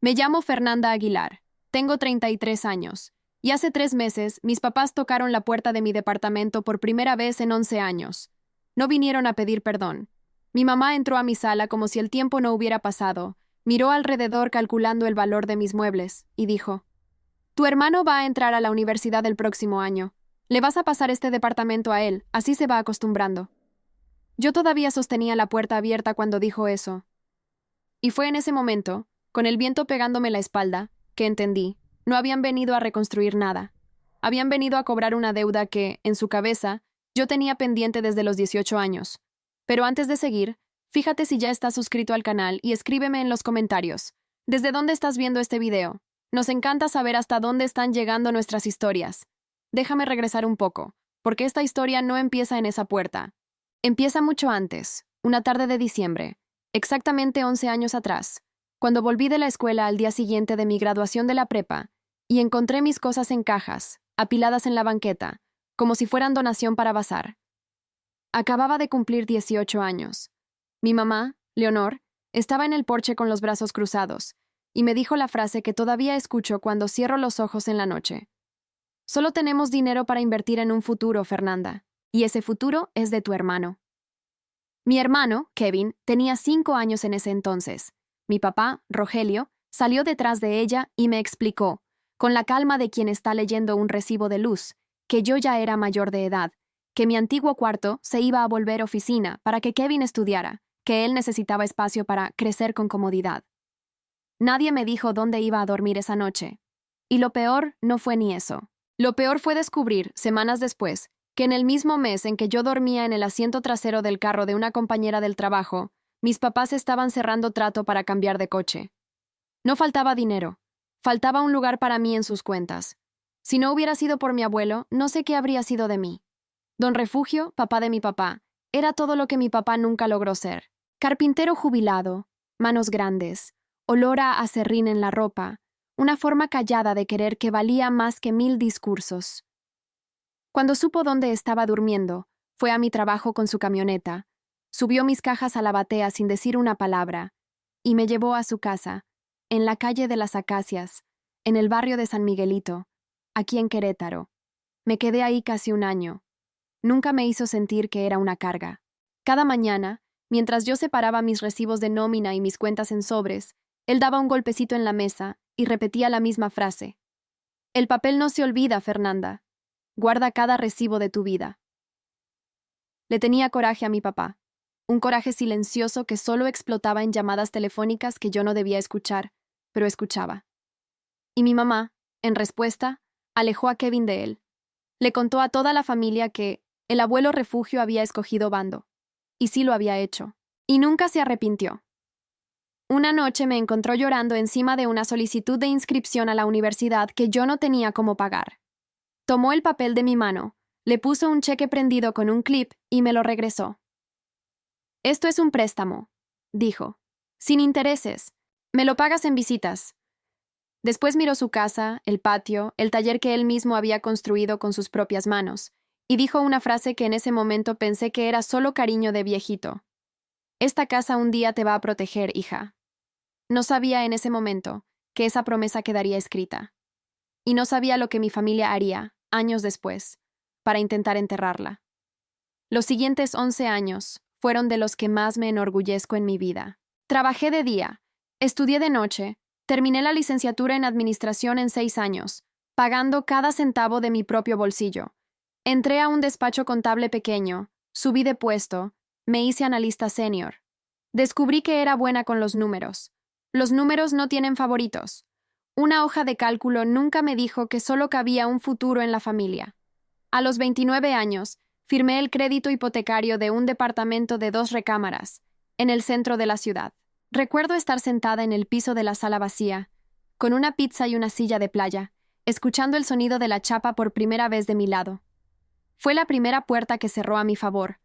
Me llamo Fernanda Aguilar. Tengo 33 años. Y hace 3 meses, mis papás tocaron la puerta de mi departamento por primera vez en 11 años. No vinieron a pedir perdón. Mi mamá entró a mi sala como si el tiempo no hubiera pasado, miró alrededor calculando el valor de mis muebles, y dijo: «Tu hermano va a entrar a la universidad el próximo año. Le vas a pasar este departamento a él, así se va acostumbrando». Yo todavía sostenía la puerta abierta cuando dijo eso. Y fue en ese momento, con el viento pegándome la espalda, que entendí: no habían venido a reconstruir nada. Habían venido a cobrar una deuda que, en su cabeza, yo tenía pendiente desde los 18 años. Pero antes de seguir, fíjate si ya estás suscrito al canal y escríbeme en los comentarios ¿desde dónde estás viendo este video? Nos encanta saber hasta dónde están llegando nuestras historias. Déjame regresar un poco, porque esta historia no empieza en esa puerta. Empieza mucho antes, una tarde de diciembre, exactamente 11 años atrás, cuando volví de la escuela al día siguiente de mi graduación de la prepa y encontré mis cosas en cajas, apiladas en la banqueta, como si fueran donación para bazar. Acababa de cumplir 18 años. Mi mamá, Leonor, estaba en el porche con los brazos cruzados, y me dijo la frase que todavía escucho cuando cierro los ojos en la noche. «Solo tenemos dinero para invertir en un futuro, Fernanda, y ese futuro es de tu hermano». Mi hermano, Kevin, tenía 5 años en ese entonces. Mi papá, Rogelio, salió detrás de ella y me explicó, con la calma de quien está leyendo un recibo de luz, que yo ya era mayor de edad, que mi antiguo cuarto se iba a volver oficina para que Kevin estudiara, que él necesitaba espacio para crecer con comodidad. Nadie me dijo dónde iba a dormir esa noche. Y lo peor no fue ni eso. Lo peor fue descubrir, semanas después, que en el mismo mes en que yo dormía en el asiento trasero del carro de una compañera del trabajo, mis papás estaban cerrando trato para cambiar de coche. No faltaba dinero. Faltaba un lugar para mí en sus cuentas. Si no hubiera sido por mi abuelo, no sé qué habría sido de mí. Don Refugio, papá de mi papá, era todo lo que mi papá nunca logró ser. Carpintero jubilado, manos grandes, olor a aserrín en la ropa, una forma callada de querer que valía más que 1000 discursos. Cuando supo dónde estaba durmiendo, fue a mi trabajo con su camioneta, subió mis cajas a la batea sin decir una palabra, y me llevó a su casa, en la calle de las Acacias, en el barrio de San Miguelito, aquí en Querétaro. Me quedé ahí casi un año. Nunca me hizo sentir que era una carga. Cada mañana, mientras yo separaba mis recibos de nómina y mis cuentas en sobres, él daba un golpecito en la mesa y repetía la misma frase: «El papel no se olvida, Fernanda. Guarda cada recibo de tu vida». Le tenía coraje a mi papá, un coraje silencioso que solo explotaba en llamadas telefónicas que yo no debía escuchar, pero escuchaba. Y mi mamá, en respuesta, alejó a Kevin de él. Le contó a toda la familia que el abuelo Refugio había escogido bando, y sí lo había hecho, y nunca se arrepintió. Una noche me encontró llorando encima de una solicitud de inscripción a la universidad que yo no tenía cómo pagar. Tomó el papel de mi mano, le puso un cheque prendido con un clip y me lo regresó. «Esto es un préstamo», dijo, «sin intereses. Me lo pagas en visitas». Después miró su casa, el patio, el taller que él mismo había construido con sus propias manos, y dijo una frase que en ese momento pensé que era solo cariño de viejito. «Esta casa un día te va a proteger, hija». No sabía en ese momento que esa promesa quedaría escrita. Y no sabía lo que mi familia haría, años después, para intentar enterrarla. Los siguientes 11 años fueron de los que más me enorgullezco en mi vida. Trabajé de día, estudié de noche, terminé la licenciatura en administración en 6 años, pagando cada centavo de mi propio bolsillo. Entré a un despacho contable pequeño, subí de puesto, me hice analista senior. Descubrí que era buena con los números. Los números no tienen favoritos. Una hoja de cálculo nunca me dijo que solo cabía un futuro en la familia. A los 29 años, firmé el crédito hipotecario de un departamento de 2 recámaras, en el centro de la ciudad. Recuerdo estar sentada en el piso de la sala vacía, con una pizza y una silla de playa, escuchando el sonido de la chapa por primera vez de mi lado. Fue la primera puerta que cerró a mi favor.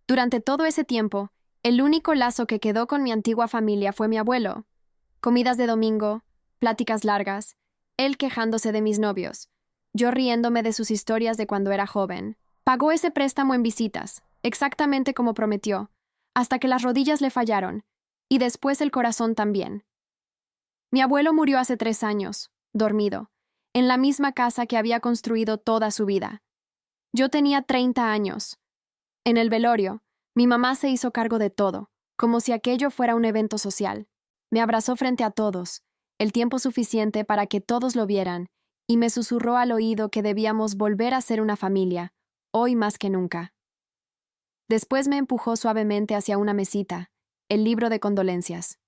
Durante todo ese tiempo, el único lazo que quedó con mi antigua familia fue mi abuelo. Comidas de domingo, pláticas largas, él quejándose de mis novios, yo riéndome de sus historias de cuando era joven. Pagó ese préstamo en visitas, exactamente como prometió, hasta que las rodillas le fallaron, y después el corazón también. Mi abuelo murió hace 3 años, dormido, en la misma casa que había construido toda su vida. Yo tenía 30 años. En el velorio, mi mamá se hizo cargo de todo, como si aquello fuera un evento social. Me abrazó frente a todos, el tiempo suficiente para que todos lo vieran, y me susurró al oído que debíamos volver a ser una familia, hoy más que nunca. Después me empujó suavemente hacia una mesita, el libro de condolencias.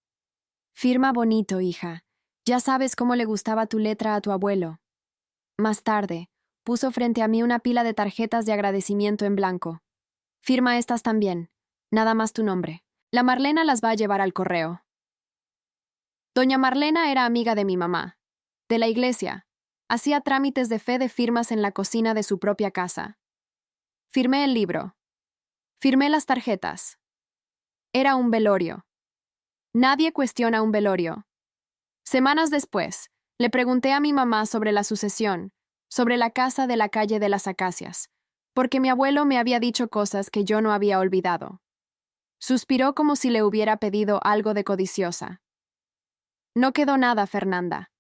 Firma bonito, hija. Ya sabes cómo le gustaba tu letra a tu abuelo. Más tarde, puso frente a mí una pila de tarjetas de agradecimiento en blanco. Firma estas también. Nada más tu nombre. La Marlena las va a llevar al correo. Doña Marlena era amiga de mi mamá, de la iglesia. Hacía trámites de fe de firmas en la cocina de su propia casa. Firmé el libro. Firmé las tarjetas. Era un velorio. Nadie cuestiona un velorio. Semanas después, le pregunté a mi mamá sobre la sucesión, sobre la casa de la calle de las Acacias, porque mi abuelo me había dicho cosas que yo no había olvidado. Suspiró como si le hubiera pedido algo de codiciosa. No quedó nada, Fernanda.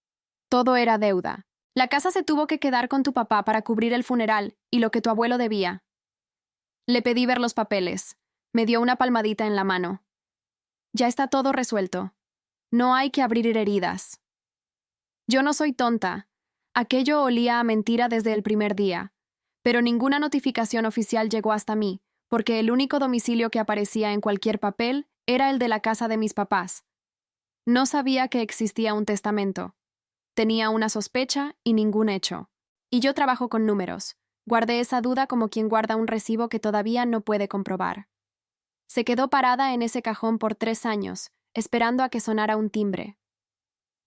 Todo era deuda. La casa se tuvo que quedar con tu papá para cubrir el funeral y lo que tu abuelo debía. Le pedí ver los papeles. Me dio una palmadita en la mano. Ya está todo resuelto. No hay que abrir heridas. Yo no soy tonta. Aquello olía a mentira desde el primer día. Pero ninguna notificación oficial llegó hasta mí, porque el único domicilio que aparecía en cualquier papel era el de la casa de mis papás. No sabía que existía un testamento. Tenía una sospecha y ningún hecho. Y yo trabajo con números. Guardé esa duda como quien guarda un recibo que todavía no puede comprobar. Se quedó parada en ese cajón por 3 años, esperando a que sonara un timbre.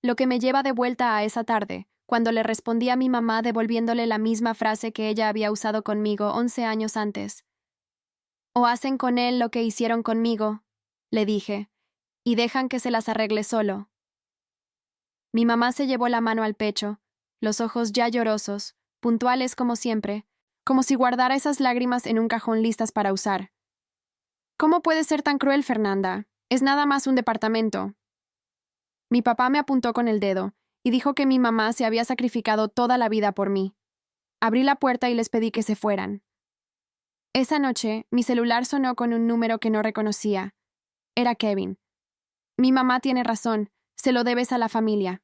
Lo que me lleva de vuelta a esa tarde, cuando le respondí a mi mamá devolviéndole la misma frase que ella había usado conmigo 11 años antes. O hacen con él lo que hicieron conmigo, le dije, y dejan que se las arregle solo. Mi mamá se llevó la mano al pecho, los ojos ya llorosos, puntuales como siempre, como si guardara esas lágrimas en un cajón listas para usar. ¿Cómo puedes ser tan cruel, Fernanda? Es nada más un departamento. Mi papá me apuntó con el dedo y dijo que mi mamá se había sacrificado toda la vida por mí. Abrí la puerta y les pedí que se fueran. Esa noche, mi celular sonó con un número que no reconocía. Era Kevin. Mi mamá tiene razón, se lo debes a la familia.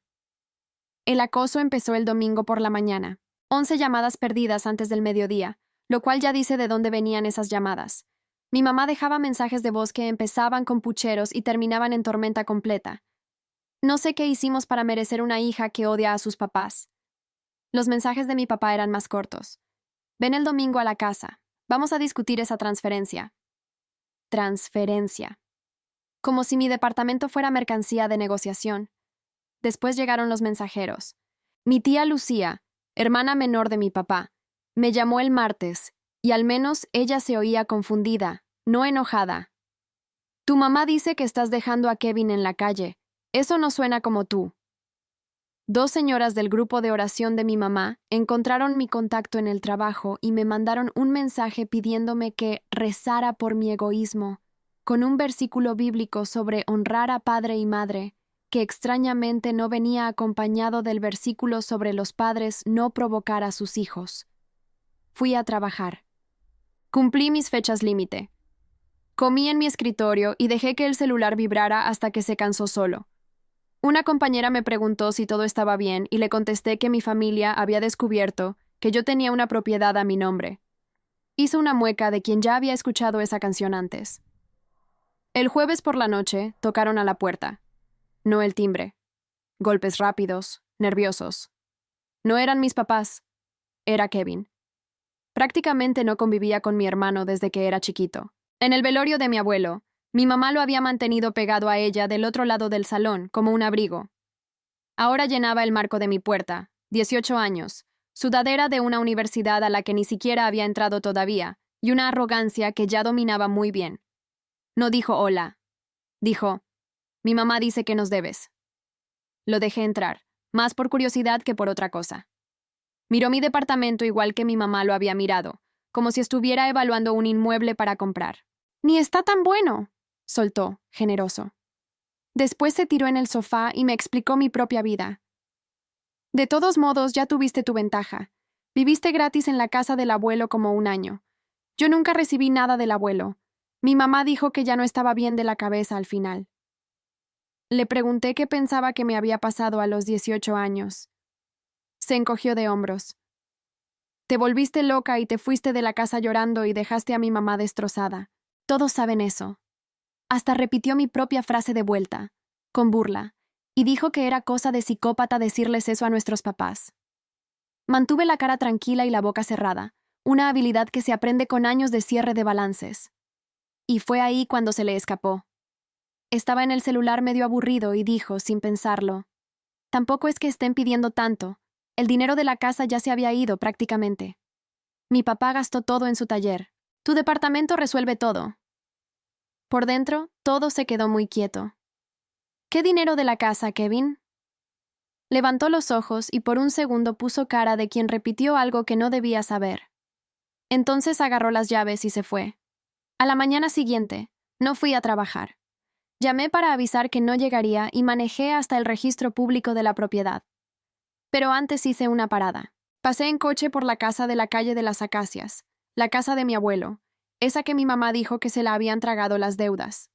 El acoso empezó el domingo por la mañana. 11 llamadas perdidas antes del mediodía, lo cual ya dice de dónde venían esas llamadas. Mi mamá dejaba mensajes de voz que empezaban con pucheros y terminaban en tormenta completa. No sé qué hicimos para merecer una hija que odia a sus papás. Los mensajes de mi papá eran más cortos. Ven el domingo a la casa. Vamos a discutir esa transferencia. Transferencia. Como si mi departamento fuera mercancía de negociación. Después llegaron los mensajeros. Mi tía Lucía, hermana menor de mi papá, me llamó el martes, y al menos ella se oía confundida, no enojada. Tu mamá dice que estás dejando a Kevin en la calle. Eso no suena como tú. 2 señoras del grupo de oración de mi mamá encontraron mi contacto en el trabajo y me mandaron un mensaje pidiéndome que rezara por mi egoísmo, con un versículo bíblico sobre honrar a padre y madre, que extrañamente no venía acompañado del versículo sobre los padres no provocar a sus hijos. Fui a trabajar. Cumplí mis fechas límite. Comí en mi escritorio y dejé que el celular vibrara hasta que se cansó solo. Una compañera me preguntó si todo estaba bien y le contesté que mi familia había descubierto que yo tenía una propiedad a mi nombre. Hizo una mueca de quien ya había escuchado esa canción antes. El jueves por la noche tocaron a la puerta. No el timbre. Golpes rápidos, nerviosos. No eran mis papás. Era Kevin. Prácticamente no convivía con mi hermano desde que era chiquito. En el velorio de mi abuelo, mi mamá lo había mantenido pegado a ella del otro lado del salón, como un abrigo. Ahora llenaba el marco de mi puerta, 18 años, sudadera de una universidad a la que ni siquiera había entrado todavía, y una arrogancia que ya dominaba muy bien. No dijo hola. Dijo, mi mamá dice que nos debes. Lo dejé entrar, más por curiosidad que por otra cosa. Miró mi departamento igual que mi mamá lo había mirado, como si estuviera evaluando un inmueble para comprar. Ni está tan bueno, soltó, generoso. Después se tiró en el sofá y me explicó mi propia vida. De todos modos, ya tuviste tu ventaja. Viviste gratis en la casa del abuelo como 1 año. Yo nunca recibí nada del abuelo. Mi mamá dijo que ya no estaba bien de la cabeza al final. Le pregunté qué pensaba que me había pasado a los 18 años. Se encogió de hombros. Te volviste loca y te fuiste de la casa llorando y dejaste a mi mamá destrozada. Todos saben eso. Hasta repitió mi propia frase de vuelta, con burla, y dijo que era cosa de psicópata decirles eso a nuestros papás. Mantuve la cara tranquila y la boca cerrada, una habilidad que se aprende con años de cierre de balances. Y fue ahí cuando se le escapó. Estaba en el celular medio aburrido y dijo, sin pensarlo: tampoco es que estén pidiendo tanto. El dinero de la casa ya se había ido prácticamente. Mi papá gastó todo en su taller. Tu departamento resuelve todo. Por dentro, todo se quedó muy quieto. ¿Qué dinero de la casa, Kevin? Levantó los ojos y por un segundo puso cara de quien repitió algo que no debía saber. Entonces agarró las llaves y se fue. A la mañana siguiente, no fui a trabajar. Llamé para avisar que no llegaría y manejé hasta el registro público de la propiedad. Pero antes hice una parada. Pasé en coche por la casa de la calle de las Acacias, la casa de mi abuelo, esa que mi mamá dijo que se la habían tragado las deudas.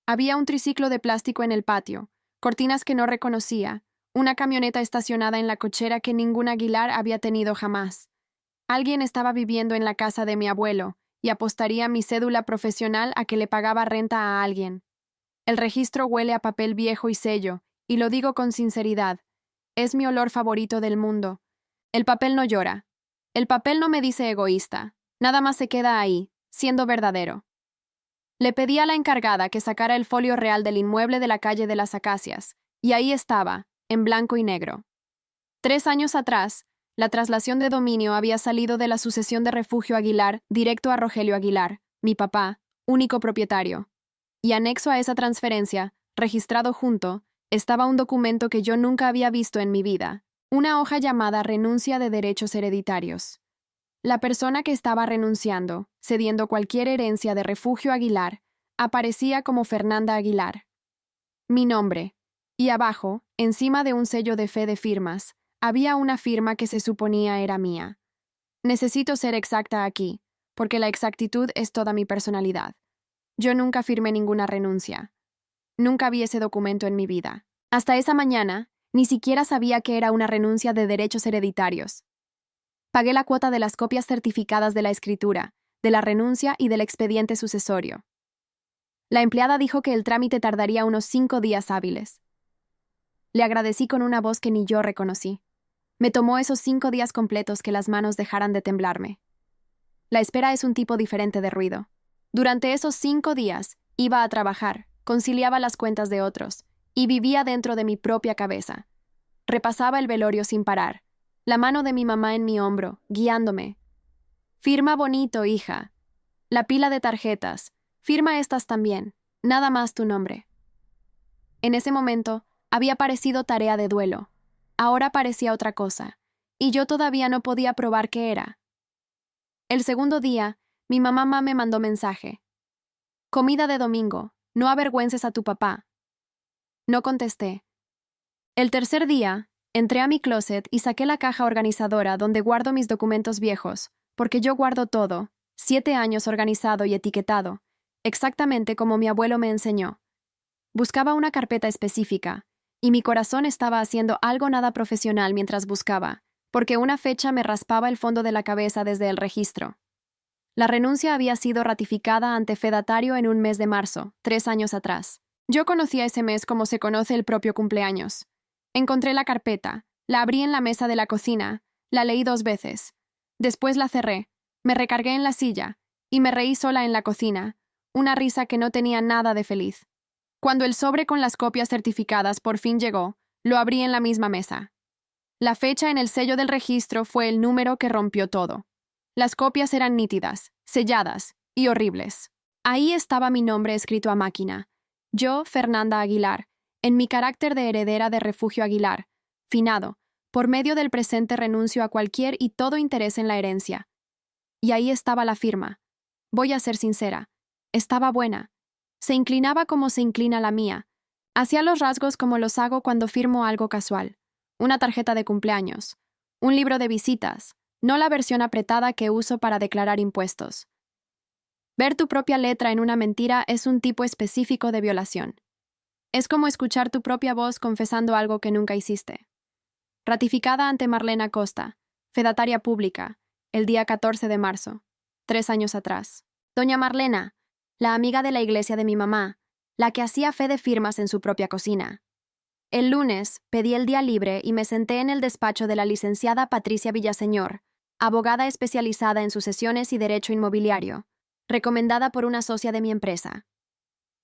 Había un triciclo de plástico en el patio, cortinas que no reconocía, una camioneta estacionada en la cochera que ningún Aguilar había tenido jamás. Alguien estaba viviendo en la casa de mi abuelo y apostaría mi cédula profesional a que le pagaba renta a alguien. El registro huele a papel viejo y sello, y lo digo con sinceridad. Es mi olor favorito del mundo. El papel no llora. El papel no me dice egoísta. Nada más se queda ahí, siendo verdadero. Le pedí a la encargada que sacara el folio real del inmueble de la calle de las Acacias, y ahí estaba, en blanco y negro. 3 años atrás, la traslación de dominio había salido de la sucesión de Refugio Aguilar directo a Rogelio Aguilar, mi papá, único propietario. Y anexo a esa transferencia, registrado junto, estaba un documento que yo nunca había visto en mi vida, una hoja llamada Renuncia de Derechos Hereditarios. La persona que estaba renunciando, cediendo cualquier herencia de Refugio Aguilar, aparecía como Fernanda Aguilar. Mi nombre. Y abajo, encima de un sello de fe de firmas, había una firma que se suponía era mía. Necesito ser exacta aquí, porque la exactitud es toda mi personalidad. Yo nunca firmé ninguna renuncia. Nunca vi ese documento en mi vida. Hasta esa mañana, ni siquiera sabía que era una renuncia de derechos hereditarios. Pagué la cuota de las copias certificadas de la escritura, de la renuncia y del expediente sucesorio. La empleada dijo que el trámite tardaría unos 5 días hábiles. Le agradecí con una voz que ni yo reconocí. Me tomó esos 5 días completos que las manos dejaran de temblarme. La espera es un tipo diferente de ruido. Durante esos 5 días, iba a trabajar, conciliaba las cuentas de otros, y vivía dentro de mi propia cabeza. Repasaba el velorio sin parar, la mano de mi mamá en mi hombro, guiándome. Firma bonito, hija. La pila de tarjetas. Firma estas también. Nada más tu nombre. En ese momento, había parecido tarea de duelo. Ahora parecía otra cosa, y yo todavía no podía probar qué era. El segundo día, mi mamá me mandó mensaje. Comida de domingo. No avergüences a tu papá. No contesté. El tercer día, entré a mi closet y saqué la caja organizadora donde guardo mis documentos viejos, porque yo guardo todo, 7 años organizado y etiquetado, exactamente como mi abuelo me enseñó. Buscaba una carpeta específica, y mi corazón estaba haciendo algo nada profesional mientras buscaba, porque una fecha me raspaba el fondo de la cabeza desde el registro. La renuncia había sido ratificada ante fedatario en un mes de marzo, 3 años atrás. Yo conocía ese mes como se conoce el propio cumpleaños. Encontré la carpeta, la abrí en la mesa de la cocina, la leí 2 veces. Después la cerré, me recargué en la silla, y me reí sola en la cocina, una risa que no tenía nada de feliz. Cuando el sobre con las copias certificadas por fin llegó, lo abrí en la misma mesa. La fecha en el sello del registro fue el número que rompió todo. Las copias eran nítidas, selladas y horribles. Ahí estaba mi nombre escrito a máquina. Yo, Fernanda Aguilar, en mi carácter de heredera de Refugio Aguilar, finado, por medio del presente renuncio a cualquier y todo interés en la herencia. Y ahí estaba la firma. Voy a ser sincera. Estaba buena. Se inclinaba como se inclina la mía, Hacía los rasgos como los hago cuando firmo algo casual. Una tarjeta de cumpleaños. Un libro de visitas. No la versión apretada que uso para declarar impuestos. Ver tu propia letra en una mentira es un tipo específico de violación. Es como escuchar tu propia voz confesando algo que nunca hiciste. Ratificada ante Marlena Costa, fedataria pública, el día 14 de marzo, 3 años atrás. Doña Marlena, la amiga de la iglesia de mi mamá, la que hacía fe de firmas en su propia cocina. El lunes pedí el día libre y me senté en el despacho de la licenciada Patricia Villaseñor, abogada especializada en sucesiones y derecho inmobiliario, recomendada por una socia de mi empresa.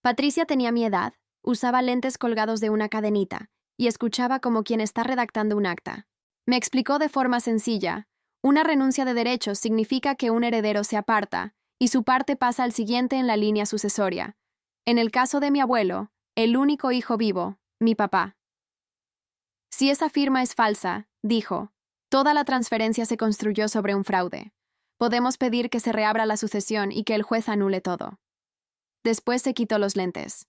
Patricia tenía mi edad, usaba lentes colgados de una cadenita y escuchaba como quien está redactando un acta. Me explicó de forma sencilla: una renuncia de derechos significa que un heredero se aparta y su parte pasa al siguiente en la línea sucesoria. En el caso de mi abuelo, el único hijo vivo, mi papá. Si esa firma es falsa, dijo, toda la transferencia se construyó sobre un fraude. Podemos pedir que se reabra la sucesión y que el juez anule todo. Después se quitó los lentes.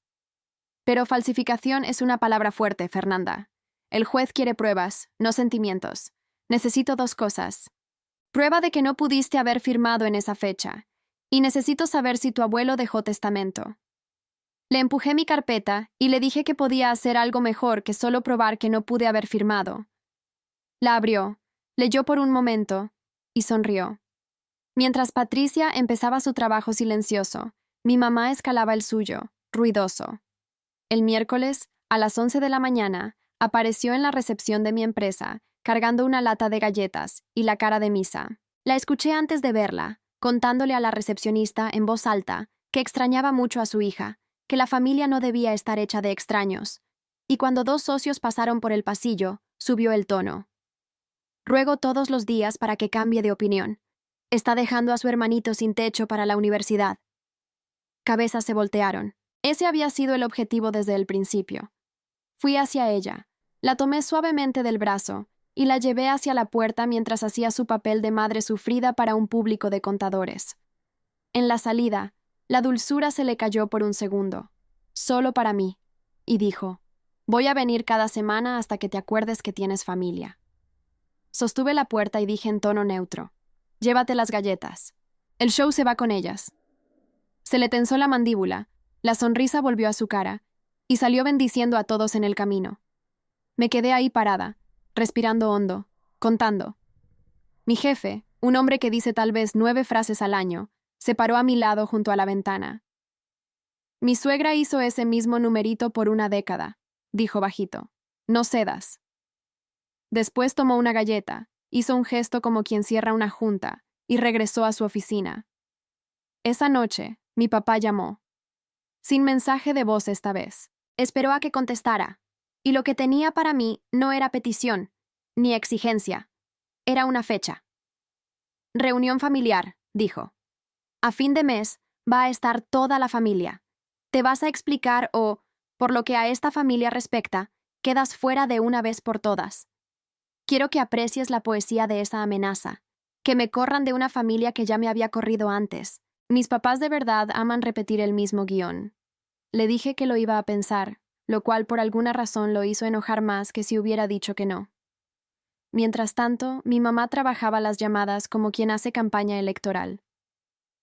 Pero falsificación es una palabra fuerte, Fernanda. El juez quiere pruebas, no sentimientos. Necesito 2 cosas. Prueba de que no pudiste haber firmado en esa fecha. Y necesito saber si tu abuelo dejó testamento. Le empujé mi carpeta y le dije que podía hacer algo mejor que solo probar que no pude haber firmado. La abrió, leyó por un momento y sonrió. Mientras Patricia empezaba su trabajo silencioso, mi mamá escalaba el suyo, ruidoso. El miércoles, a las 11 de la mañana, apareció en la recepción de mi empresa, cargando una lata de galletas y la cara de misa. La escuché antes de verla, contándole a la recepcionista en voz alta que extrañaba mucho a su hija, que la familia no debía estar hecha de extraños, y cuando 2 socios pasaron por el pasillo, subió el tono. Ruego todos los días para que cambie de opinión. Está dejando a su hermanito sin techo para la universidad. Cabezas se voltearon. Ese había sido el objetivo desde el principio. Fui hacia ella, la tomé suavemente del brazo y la llevé hacia la puerta mientras hacía su papel de madre sufrida para un público de contadores. En la salida, la dulzura se le cayó por un segundo, solo para mí, y dijo, voy a venir cada semana hasta que te acuerdes que tienes familia. Sostuve la puerta y dije en tono neutro, llévate las galletas. El show se va con ellas. Se le tensó la mandíbula, la sonrisa volvió a su cara, y salió bendiciendo a todos en el camino. Me quedé ahí parada, respirando hondo, contando. Mi jefe, un hombre que dice tal vez 9 frases al año, se paró a mi lado junto a la ventana. Mi suegra hizo ese mismo numerito por una década, dijo bajito. No cedas. Después tomó una galleta, hizo un gesto como quien cierra una junta, y regresó a su oficina. Esa noche, mi papá llamó. Sin mensaje de voz esta vez. Esperó a que contestara, y lo que tenía para mí no era petición, ni exigencia. Era una fecha. Reunión familiar, dijo. A fin de mes va a estar toda la familia. Te vas a explicar o, por lo que a esta familia respecta, quedas fuera de una vez por todas. Quiero que aprecies la poesía de esa amenaza, que me corran de una familia que ya me había corrido antes. Mis papás de verdad aman repetir el mismo guión. Le dije que lo iba a pensar, lo cual por alguna razón lo hizo enojar más que si hubiera dicho que no. Mientras tanto, mi mamá trabajaba las llamadas como quien hace campaña electoral.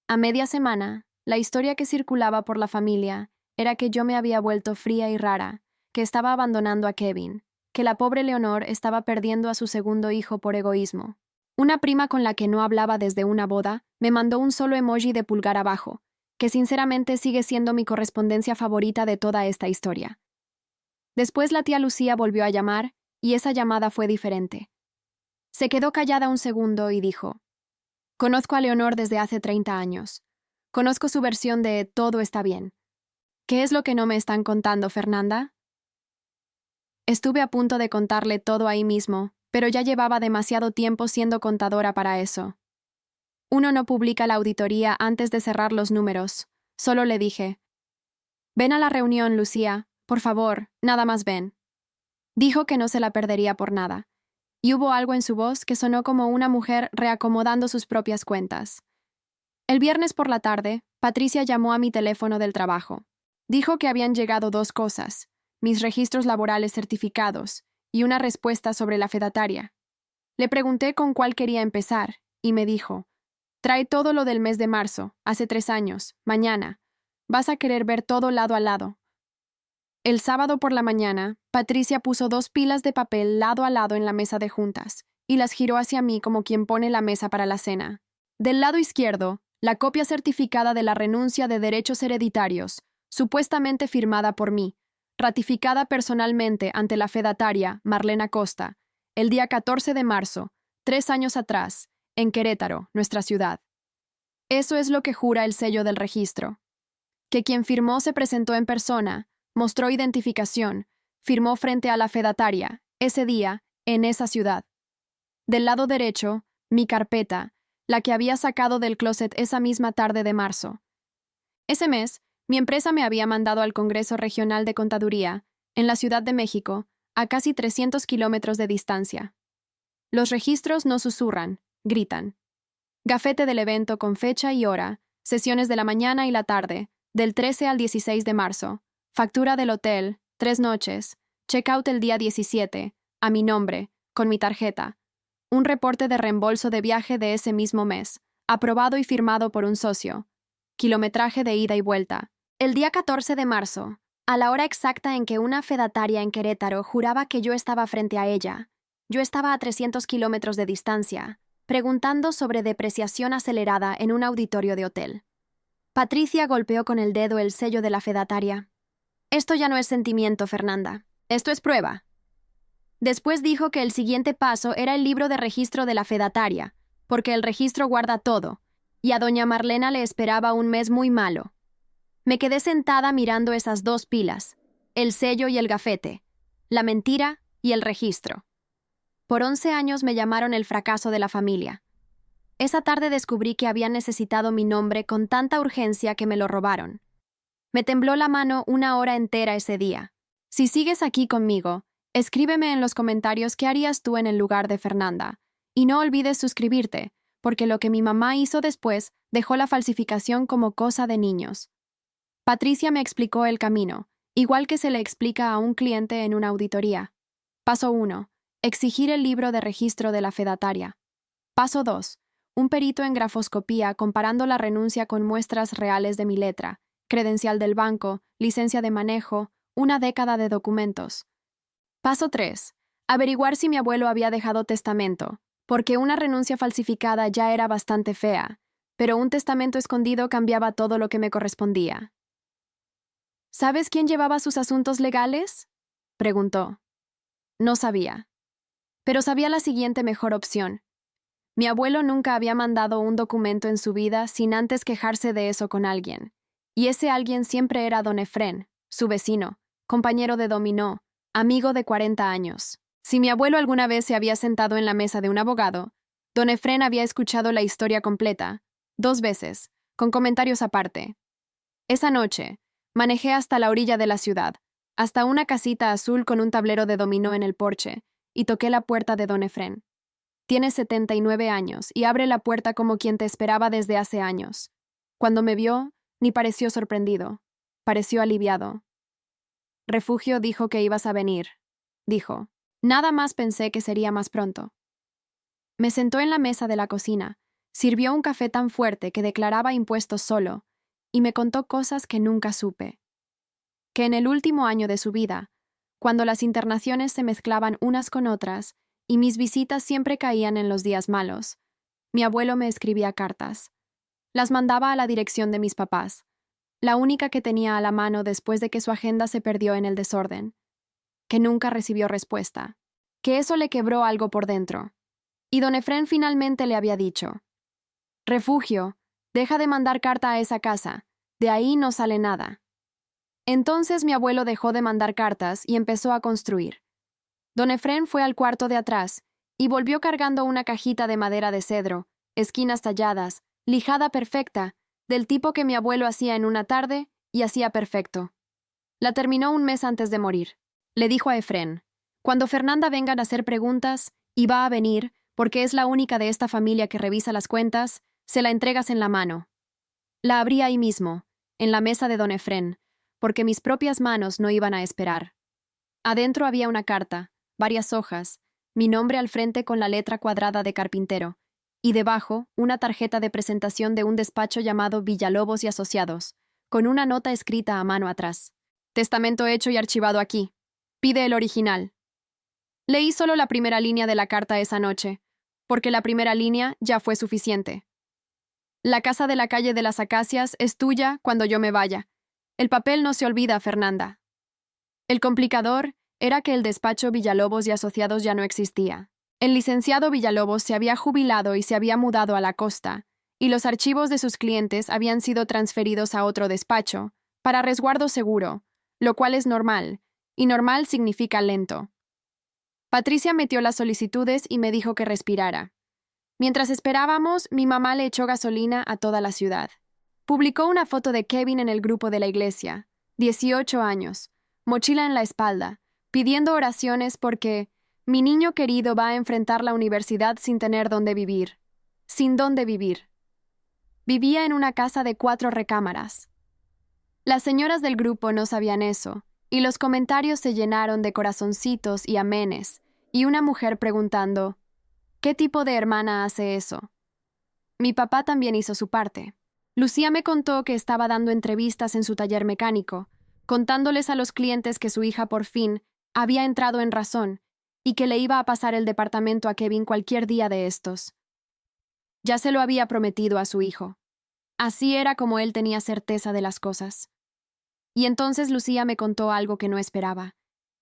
A media semana, la historia que circulaba por la familia era que yo me había vuelto fría y rara, que estaba abandonando a Kevin, que la pobre Leonor estaba perdiendo a su segundo hijo por egoísmo. Una prima con la que no hablaba desde una boda me mandó un solo emoji de pulgar abajo, que sinceramente sigue siendo mi correspondencia favorita de toda esta historia. Después la tía Lucía volvió a llamar, y esa llamada fue diferente. Se quedó callada un segundo y dijo, conozco a Leonor desde hace 30 años. Conozco su versión de todo está bien. ¿Qué es lo que no me están contando, Fernanda? Estuve a punto de contarle todo ahí mismo, pero ya llevaba demasiado tiempo siendo contadora para eso. Uno no publica la auditoría antes de cerrar los números. Solo le dije, ven a la reunión, Lucía, por favor, nada más ven. Dijo que no se la perdería por nada, y hubo algo en su voz que sonó como una mujer reacomodando sus propias cuentas. El viernes por la tarde, Patricia llamó a mi teléfono del trabajo. Dijo que habían llegado 2 cosas. mis registros laborales certificados y una respuesta sobre la fedataria. Le pregunté con cuál quería empezar y me dijo: trae todo lo del mes de marzo, hace 3 años, mañana. Vas a querer ver todo lado a lado. El sábado por la mañana, Patricia puso 2 pilas de papel lado a lado en la mesa de juntas y las giró hacia mí como quien pone la mesa para la cena. Del lado izquierdo, la copia certificada de la renuncia de derechos hereditarios, supuestamente firmada por mí, ratificada personalmente ante la fedataria Marlena Costa, el día 14 de marzo, 3 años atrás, en Querétaro, nuestra ciudad. Eso es lo que jura el sello del registro. Que quien firmó se presentó en persona, mostró identificación, firmó frente a la fedataria, ese día, en esa ciudad. Del lado derecho, mi carpeta, la que había sacado del closet esa misma tarde de marzo. Ese mes, mi empresa me había mandado al Congreso Regional de Contaduría, en la Ciudad de México, a casi 300 kilómetros de distancia. Los registros no susurran, gritan. Gafete del evento con fecha y hora, sesiones de la mañana y la tarde, del 13 al 16 de marzo, factura del hotel, 3 noches, checkout el día 17, a mi nombre, con mi tarjeta, un reporte de reembolso de viaje de ese mismo mes, aprobado y firmado por un socio, kilometraje de ida y vuelta. El día 14 de marzo, a la hora exacta en que una fedataria en Querétaro juraba que yo estaba frente a ella, yo estaba a 300 kilómetros de distancia, preguntando sobre depreciación acelerada en un auditorio de hotel. Patricia golpeó con el dedo el sello de la fedataria. Esto ya no es sentimiento, Fernanda. Esto es prueba. Después dijo que el siguiente paso era el libro de registro de la fedataria, porque el registro guarda todo, y a doña Marlena le esperaba un mes muy malo. Me quedé sentada mirando esas 2 pilas, el sello y el gafete, la mentira y el registro. Por 11 años me llamaron el fracaso de la familia. Esa tarde descubrí que habían necesitado mi nombre con tanta urgencia que me lo robaron. Me tembló la mano 1 hora entera ese día. Si sigues aquí conmigo, escríbeme en los comentarios qué harías tú en el lugar de Fernanda. Y no olvides suscribirte, porque lo que mi mamá hizo después dejó la falsificación como cosa de niños. Patricia me explicó el camino, igual que se le explica a un cliente en una auditoría. Paso 1. Exigir el libro de registro de la fedataria. Paso 2. Un perito en grafoscopía comparando la renuncia con muestras reales de mi letra, credencial del banco, licencia de manejo, 1 década de documentos. Paso 3. Averiguar si mi abuelo había dejado testamento, porque una renuncia falsificada ya era bastante fea, pero un testamento escondido cambiaba todo lo que me correspondía. ¿Sabes quién llevaba sus asuntos legales?, preguntó. No sabía. Pero sabía la siguiente mejor opción. Mi abuelo nunca había mandado un documento en su vida sin antes quejarse de eso con alguien. Y ese alguien siempre era don Efrén, su vecino, compañero de dominó, amigo de 40 años. Si mi abuelo alguna vez se había sentado en la mesa de un abogado, don Efrén había escuchado la historia completa, 2 veces, con comentarios aparte. Esa noche, manejé hasta la orilla de la ciudad, hasta una casita azul con un tablero de dominó en el porche, y toqué la puerta de don Efrén. Tiene 79 años y abre la puerta como quien te esperaba desde hace años. Cuando me vio, ni pareció sorprendido. Pareció aliviado. Refugio dijo que ibas a venir, dijo. Nada más pensé que sería más pronto. Me sentó en la mesa de la cocina, sirvió un café tan fuerte que declaraba impuestos solo, y me contó cosas que nunca supe. Que en el último año de su vida, cuando las internaciones se mezclaban unas con otras y mis visitas siempre caían en los días malos, mi abuelo me escribía cartas. Las mandaba a la dirección de mis papás, la única que tenía a la mano después de que su agenda se perdió en el desorden, que nunca recibió respuesta, que eso le quebró algo por dentro. Y don Efrén finalmente le había dicho: Refugio, deja de mandar carta a esa casa, de ahí no sale nada. Entonces mi abuelo dejó de mandar cartas y empezó a construir. Don Efrén fue al cuarto de atrás y volvió cargando una cajita de madera de cedro, esquinas talladas, lijada perfecta, del tipo que mi abuelo hacía en una tarde y hacía perfecto. La terminó un mes antes de morir. Le dijo a Efrén: cuando Fernanda vengan a hacer preguntas, y va a venir, porque es la única de esta familia que revisa las cuentas, se la entregas en la mano. La abrí ahí mismo, en la mesa de don Efrén, porque mis propias manos no iban a esperar. Adentro había una carta, varias hojas, mi nombre al frente con la letra cuadrada de carpintero, y debajo una tarjeta de presentación de un despacho llamado Villalobos y Asociados, con una nota escrita a mano atrás. Testamento hecho y archivado aquí. Pide el original. Leí solo la primera línea de la carta esa noche, porque la primera línea ya fue suficiente. La casa de la calle de las Acacias es tuya cuando yo me vaya. El papel no se olvida, Fernanda. El complicador era que el despacho Villalobos y Asociados ya no existía. El licenciado Villalobos se había jubilado y se había mudado a la costa, y los archivos de sus clientes habían sido transferidos a otro despacho, para resguardo seguro, lo cual es normal, y normal significa lento. Patricia metió las solicitudes y me dijo que respirara. Mientras esperábamos, mi mamá le echó gasolina a toda la ciudad. Publicó una foto de Kevin en el grupo de la iglesia, 18 años, mochila en la espalda, pidiendo oraciones porque mi niño querido va a enfrentar la universidad sin tener dónde vivir. Sin dónde vivir. Vivía en una casa de 4 recámaras. Las señoras del grupo no sabían eso, y los comentarios se llenaron de corazoncitos y amenes, y una mujer preguntando, ¿qué tipo de hermana hace eso? Mi papá también hizo su parte. Lucía me contó que estaba dando entrevistas en su taller mecánico, contándoles a los clientes que su hija por fin había entrado en razón y que le iba a pasar el departamento a Kevin cualquier día de estos. Ya se lo había prometido a su hijo. Así era como él tenía certeza de las cosas. Y entonces Lucía me contó algo que no esperaba,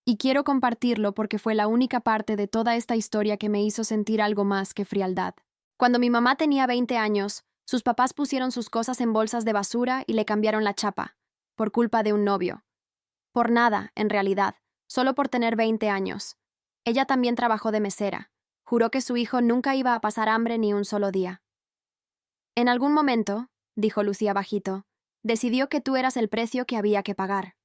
y quiero compartirlo porque fue la única parte de toda esta historia que me hizo sentir algo más que frialdad. Cuando mi mamá tenía 20 años, sus papás pusieron sus cosas en bolsas de basura y le cambiaron la chapa, por culpa de un novio. Por nada, en realidad, solo por tener 20 años. Ella también trabajó de mesera. Juró que su hijo nunca iba a pasar hambre ni un solo día. En algún momento, dijo Lucía bajito, decidió que tú eras el precio que había que pagar.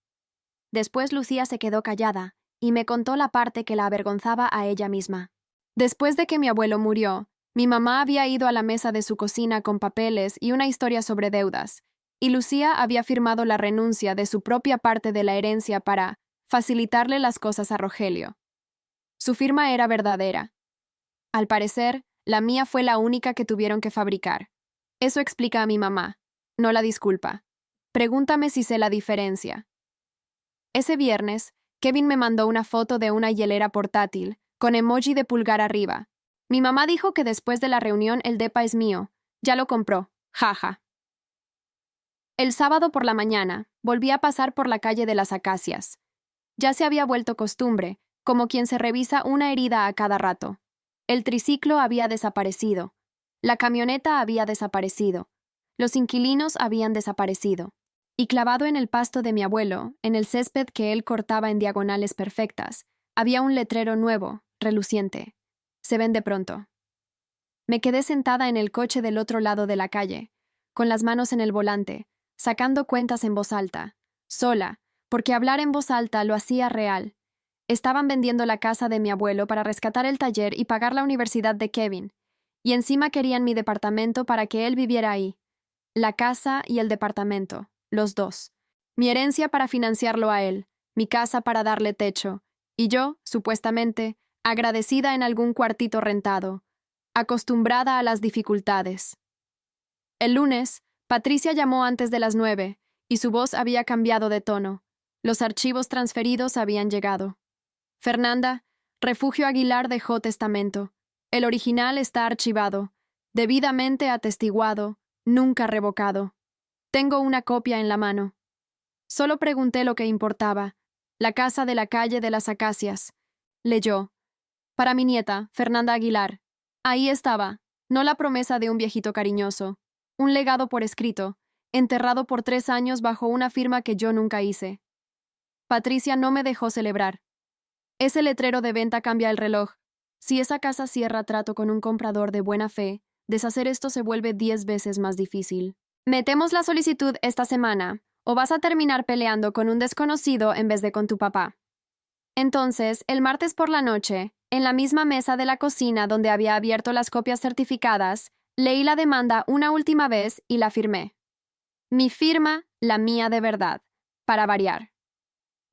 Después Lucía se quedó callada y me contó la parte que la avergonzaba a ella misma. Después de que mi abuelo murió, mi mamá había ido a la mesa de su cocina con papeles y una historia sobre deudas, y Lucía había firmado la renuncia de su propia parte de la herencia para facilitarle las cosas a Rogelio. Su firma era verdadera. Al parecer, la mía fue la única que tuvieron que fabricar. Eso explica a mi mamá, no la disculpa. Pregúntame si sé la diferencia. Ese viernes, Kevin me mandó una foto de una hielera portátil, con emoji de pulgar arriba. Mi mamá dijo que después de la reunión el depa es mío. Ya lo compró. Jaja. El sábado por la mañana, volví a pasar por la calle de las Acacias. Ya se había vuelto costumbre, como quien se revisa una herida a cada rato. El triciclo había desaparecido. La camioneta había desaparecido. Los inquilinos habían desaparecido. Y clavado en el pasto de mi abuelo, en el césped que él cortaba en diagonales perfectas, había un letrero nuevo, reluciente. Se vende pronto. Me quedé sentada en el coche del otro lado de la calle, con las manos en el volante, sacando cuentas en voz alta, sola, porque hablar en voz alta lo hacía real. Estaban vendiendo la casa de mi abuelo para rescatar el taller y pagar la universidad de Kevin, y encima querían mi departamento para que él viviera ahí. La casa y el departamento, los dos. Mi herencia para financiarlo a él, mi casa para darle techo, y yo, supuestamente, agradecida en algún cuartito rentado, acostumbrada a las dificultades. El lunes, Patricia llamó antes de las 9, y su voz había cambiado de tono. Los archivos transferidos habían llegado. Fernanda, Refugio Aguilar dejó testamento. El original está archivado, debidamente atestiguado, nunca revocado. Tengo una copia en la mano. Solo pregunté lo que importaba. La casa de la calle de las Acacias. Leyó. Para mi nieta, Fernanda Aguilar. Ahí estaba, no la promesa de un viejito cariñoso. Un legado por escrito, enterrado por 3 años bajo una firma que yo nunca hice. Patricia no me dejó celebrar. Ese letrero de venta cambia el reloj. Si esa casa cierra trato con un comprador de buena fe, deshacer esto se vuelve 10 veces más difícil. Metemos la solicitud esta semana, o vas a terminar peleando con un desconocido en vez de con tu papá. Entonces, el martes por la noche, en la misma mesa de la cocina donde había abierto las copias certificadas, leí la demanda una última vez y la firmé. Mi firma, la mía de verdad, para variar.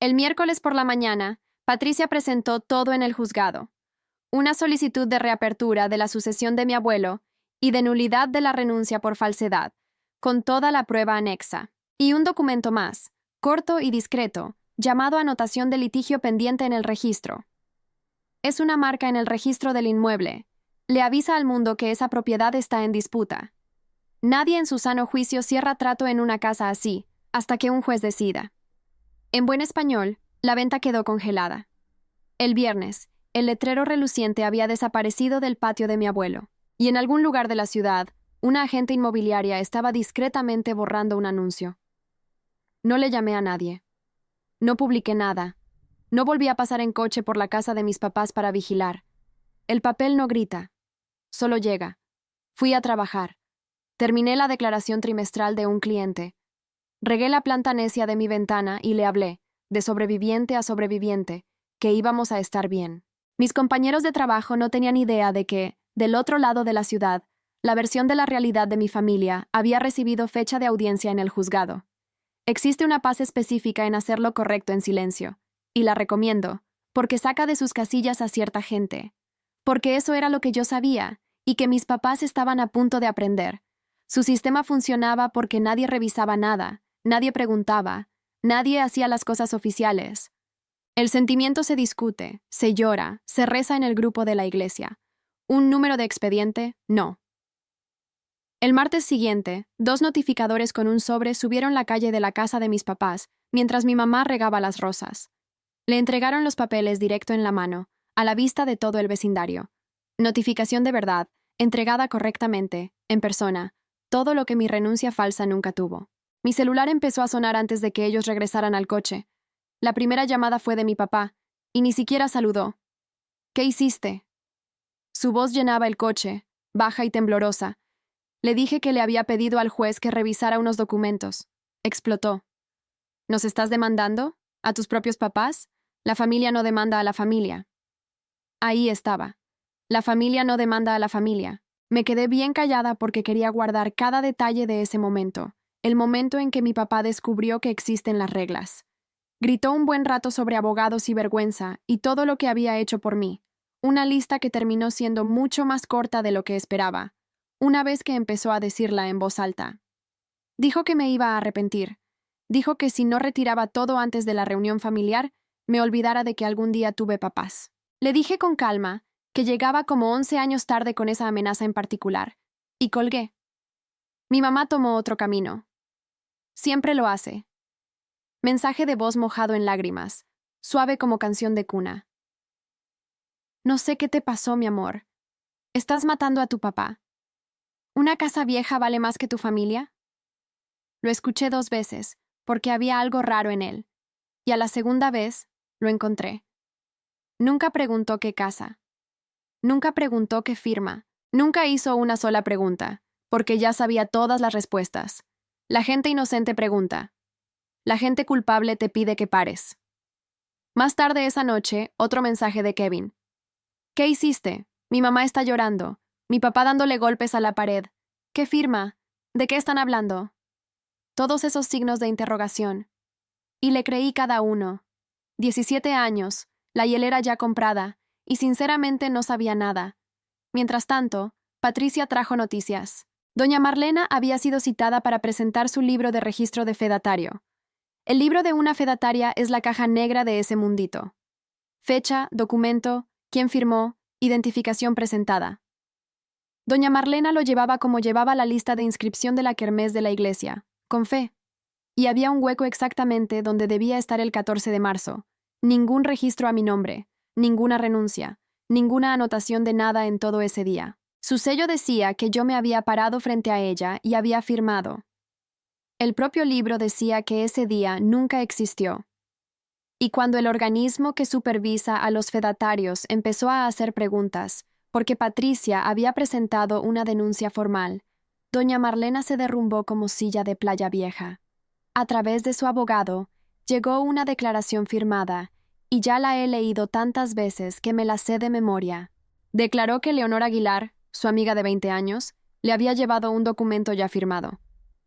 El miércoles por la mañana, Patricia presentó todo en el juzgado. Una solicitud de reapertura de la sucesión de mi abuelo y de nulidad de la renuncia por falsedad, con toda la prueba anexa. Y un documento más, corto y discreto, llamado anotación de litigio pendiente en el registro. Es una marca en el registro del inmueble. Le avisa al mundo que esa propiedad está en disputa. Nadie en su sano juicio cierra trato en una casa así, hasta que un juez decida. En buen español, la venta quedó congelada. El viernes, el letrero reluciente había desaparecido del patio de mi abuelo, y en algún lugar de la ciudad, una agente inmobiliaria estaba discretamente borrando un anuncio. No le llamé a nadie. No publiqué nada. No volví a pasar en coche por la casa de mis papás para vigilar. El papel no grita, solo llega. Fui a trabajar. Terminé la declaración trimestral de un cliente. Regué la planta necia de mi ventana y le hablé, de sobreviviente a sobreviviente, que íbamos a estar bien. Mis compañeros de trabajo no tenían idea de que, del otro lado de la ciudad, la versión de la realidad de mi familia había recibido fecha de audiencia en el juzgado. Existe una paz específica en hacer lo correcto en silencio, y la recomiendo, porque saca de sus casillas a cierta gente. Porque eso era lo que yo sabía, y que mis papás estaban a punto de aprender. Su sistema funcionaba porque nadie revisaba nada, nadie preguntaba, nadie hacía las cosas oficiales. El sentimiento se discute, se llora, se reza en el grupo de la iglesia. ¿Un número de expediente? No. El martes siguiente, 2 notificadores con un sobre subieron la calle de la casa de mis papás, mientras mi mamá regaba las rosas. Le entregaron los papeles directo en la mano, a la vista de todo el vecindario. Notificación de verdad, entregada correctamente, en persona, todo lo que mi renuncia falsa nunca tuvo. Mi celular empezó a sonar antes de que ellos regresaran al coche. La primera llamada fue de mi papá, y ni siquiera saludó. ¿Qué hiciste? Su voz llenaba el coche, baja y temblorosa. Le dije que le había pedido al juez que revisara unos documentos. Explotó. ¿Nos estás demandando? ¿A tus propios papás? La familia no demanda a la familia. Ahí estaba. La familia no demanda a la familia. Me quedé bien callada porque quería guardar cada detalle de ese momento, el momento en que mi papá descubrió que existen las reglas. Gritó un buen rato sobre abogados y vergüenza y todo lo que había hecho por mí, una lista que terminó siendo mucho más corta de lo que esperaba, una vez que empezó a decirla en voz alta. Dijo que me iba a arrepentir. Dijo que si no retiraba todo antes de la reunión familiar, me olvidara de que algún día tuve papás. Le dije con calma que llegaba como 11 años tarde con esa amenaza en particular, y colgué. Mi mamá tomó otro camino. Siempre lo hace. Mensaje de voz mojado en lágrimas, suave como canción de cuna. No sé qué te pasó, mi amor. Estás matando a tu papá. ¿Una casa vieja vale más que tu familia? Lo escuché 2 veces, porque había algo raro en él, y a la segunda vez lo encontré. Nunca preguntó qué casa. Nunca preguntó qué firma. Nunca hizo una sola pregunta, porque ya sabía todas las respuestas. La gente inocente pregunta. La gente culpable te pide que pares. Más tarde esa noche, otro mensaje de Kevin. ¿Qué hiciste? Mi mamá está llorando. Mi papá dándole golpes a la pared. ¿Qué firma? ¿De qué están hablando? Todos esos signos de interrogación. Y le creí cada uno. 17 años, la hielera ya comprada, y sinceramente no sabía nada. Mientras tanto, Patricia trajo noticias. Doña Marlena había sido citada para presentar su libro de registro de fedatario. El libro de una fedataria es la caja negra de ese mundito. Fecha, documento, quién firmó, identificación presentada. Doña Marlena lo llevaba como llevaba la lista de inscripción de la kermés de la iglesia, con fe. Y había un hueco exactamente donde debía estar el 14 de marzo. Ningún registro a mi nombre, ninguna renuncia, ninguna anotación de nada en todo ese día. Su sello decía que yo me había parado frente a ella y había firmado. El propio libro decía que ese día nunca existió. Y cuando el organismo que supervisa a los fedatarios empezó a hacer preguntas, porque Patricia había presentado una denuncia formal, doña Marlena se derrumbó como silla de playa vieja. A través de su abogado, llegó una declaración firmada, y ya la he leído tantas veces que me la sé de memoria. Declaró que Leonor Aguilar, su amiga de 20 años, le había llevado un documento ya firmado.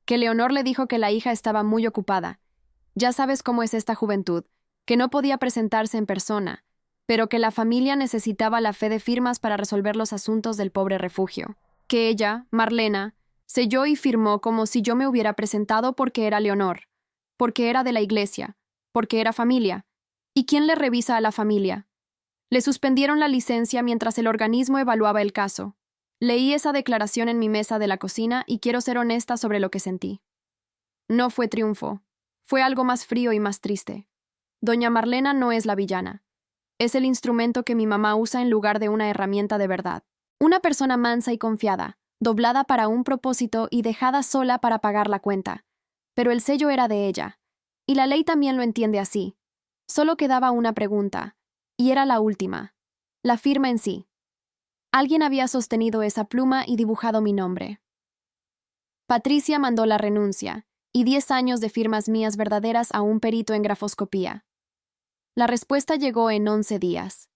Que Leonor le dijo que la hija estaba muy ocupada. Ya sabes cómo es esta juventud, que no podía presentarse en persona, pero que la familia necesitaba la fe de firmas para resolver los asuntos del pobre refugio. Que ella, Marlena, selló y firmó como si yo me hubiera presentado porque era Leonor, porque era de la iglesia, porque era familia. ¿Y quién le revisa a la familia? Le suspendieron la licencia mientras el organismo evaluaba el caso. Leí esa declaración en mi mesa de la cocina y quiero ser honesta sobre lo que sentí. No fue triunfo. Fue algo más frío y más triste. Doña Marlena no es la villana. Es el instrumento que mi mamá usa en lugar de una herramienta de verdad. Una persona mansa y confiada, doblada para un propósito y dejada sola para pagar la cuenta. Pero el sello era de ella. Y la ley también lo entiende así. Solo quedaba una pregunta, y era la última. La firma en sí. Alguien había sostenido esa pluma y dibujado mi nombre. Patricia mandó la renuncia, y 10 años de firmas mías verdaderas a un perito en grafoscopía. La respuesta llegó en 11 días.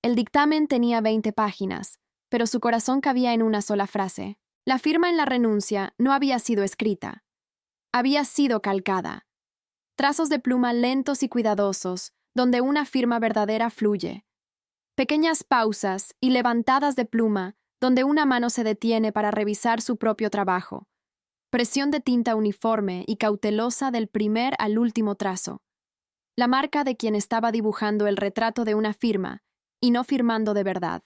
El dictamen tenía 20 páginas, pero su corazón cabía en una sola frase. La firma en la renuncia no había sido escrita. Había sido calcada. Trazos de pluma lentos y cuidadosos, donde una firma verdadera fluye. Pequeñas pausas y levantadas de pluma, donde una mano se detiene para revisar su propio trabajo. Presión de tinta uniforme y cautelosa del primer al último trazo. La marca de quien estaba dibujando el retrato de una firma, y no firmando de verdad.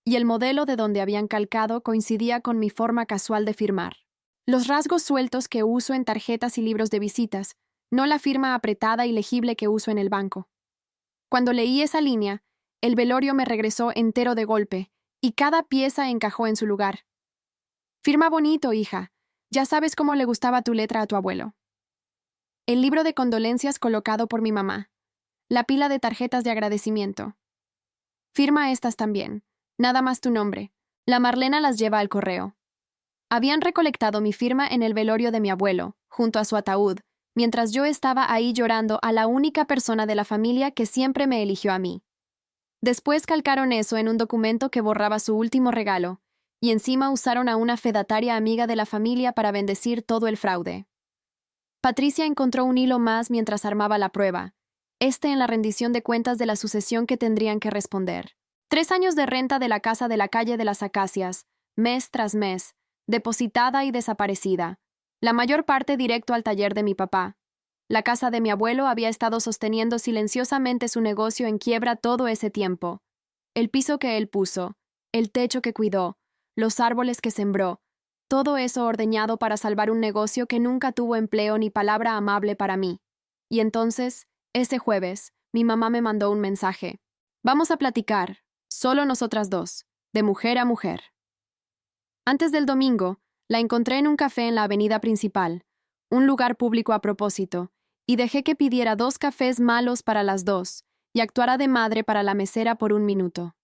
Y el modelo de donde habían calcado coincidía con mi forma casual de firmar. Los rasgos sueltos que uso en tarjetas y libros de visitas, no la firma apretada y legible que uso en el banco. Cuando leí esa línea, el velorio me regresó entero de golpe, y cada pieza encajó en su lugar. Firma bonito, hija. Ya sabes cómo le gustaba tu letra a tu abuelo. El libro de condolencias colocado por mi mamá. La pila de tarjetas de agradecimiento. Firma estas también. Nada más tu nombre. La Marlena las lleva al correo. Habían recolectado mi firma en el velorio de mi abuelo, junto a su ataúd, mientras yo estaba ahí llorando a la única persona de la familia que siempre me eligió a mí. Después calcaron eso en un documento que borraba su último regalo, y encima usaron a una fedataria amiga de la familia para bendecir todo el fraude. Patricia encontró un hilo más mientras armaba la prueba, en la rendición de cuentas de la sucesión que tendrían que responder. 3 años de renta de la casa de la calle de las Acacias, mes tras mes, depositada y desaparecida, la mayor parte directo al taller de mi papá. La casa de mi abuelo había estado sosteniendo silenciosamente su negocio en quiebra todo ese tiempo. El piso que él puso, el techo que cuidó, los árboles que sembró, todo eso ordeñado para salvar un negocio que nunca tuvo empleo ni palabra amable para mí. Y entonces, ese jueves, mi mamá me mandó un mensaje. Vamos a platicar, solo nosotras dos, de mujer a mujer. Antes del domingo, la encontré en un café en la avenida principal, un lugar público a propósito, y dejé que pidiera 2 cafés malos para las 2 y actuara de madre para la mesera por 1 minuto.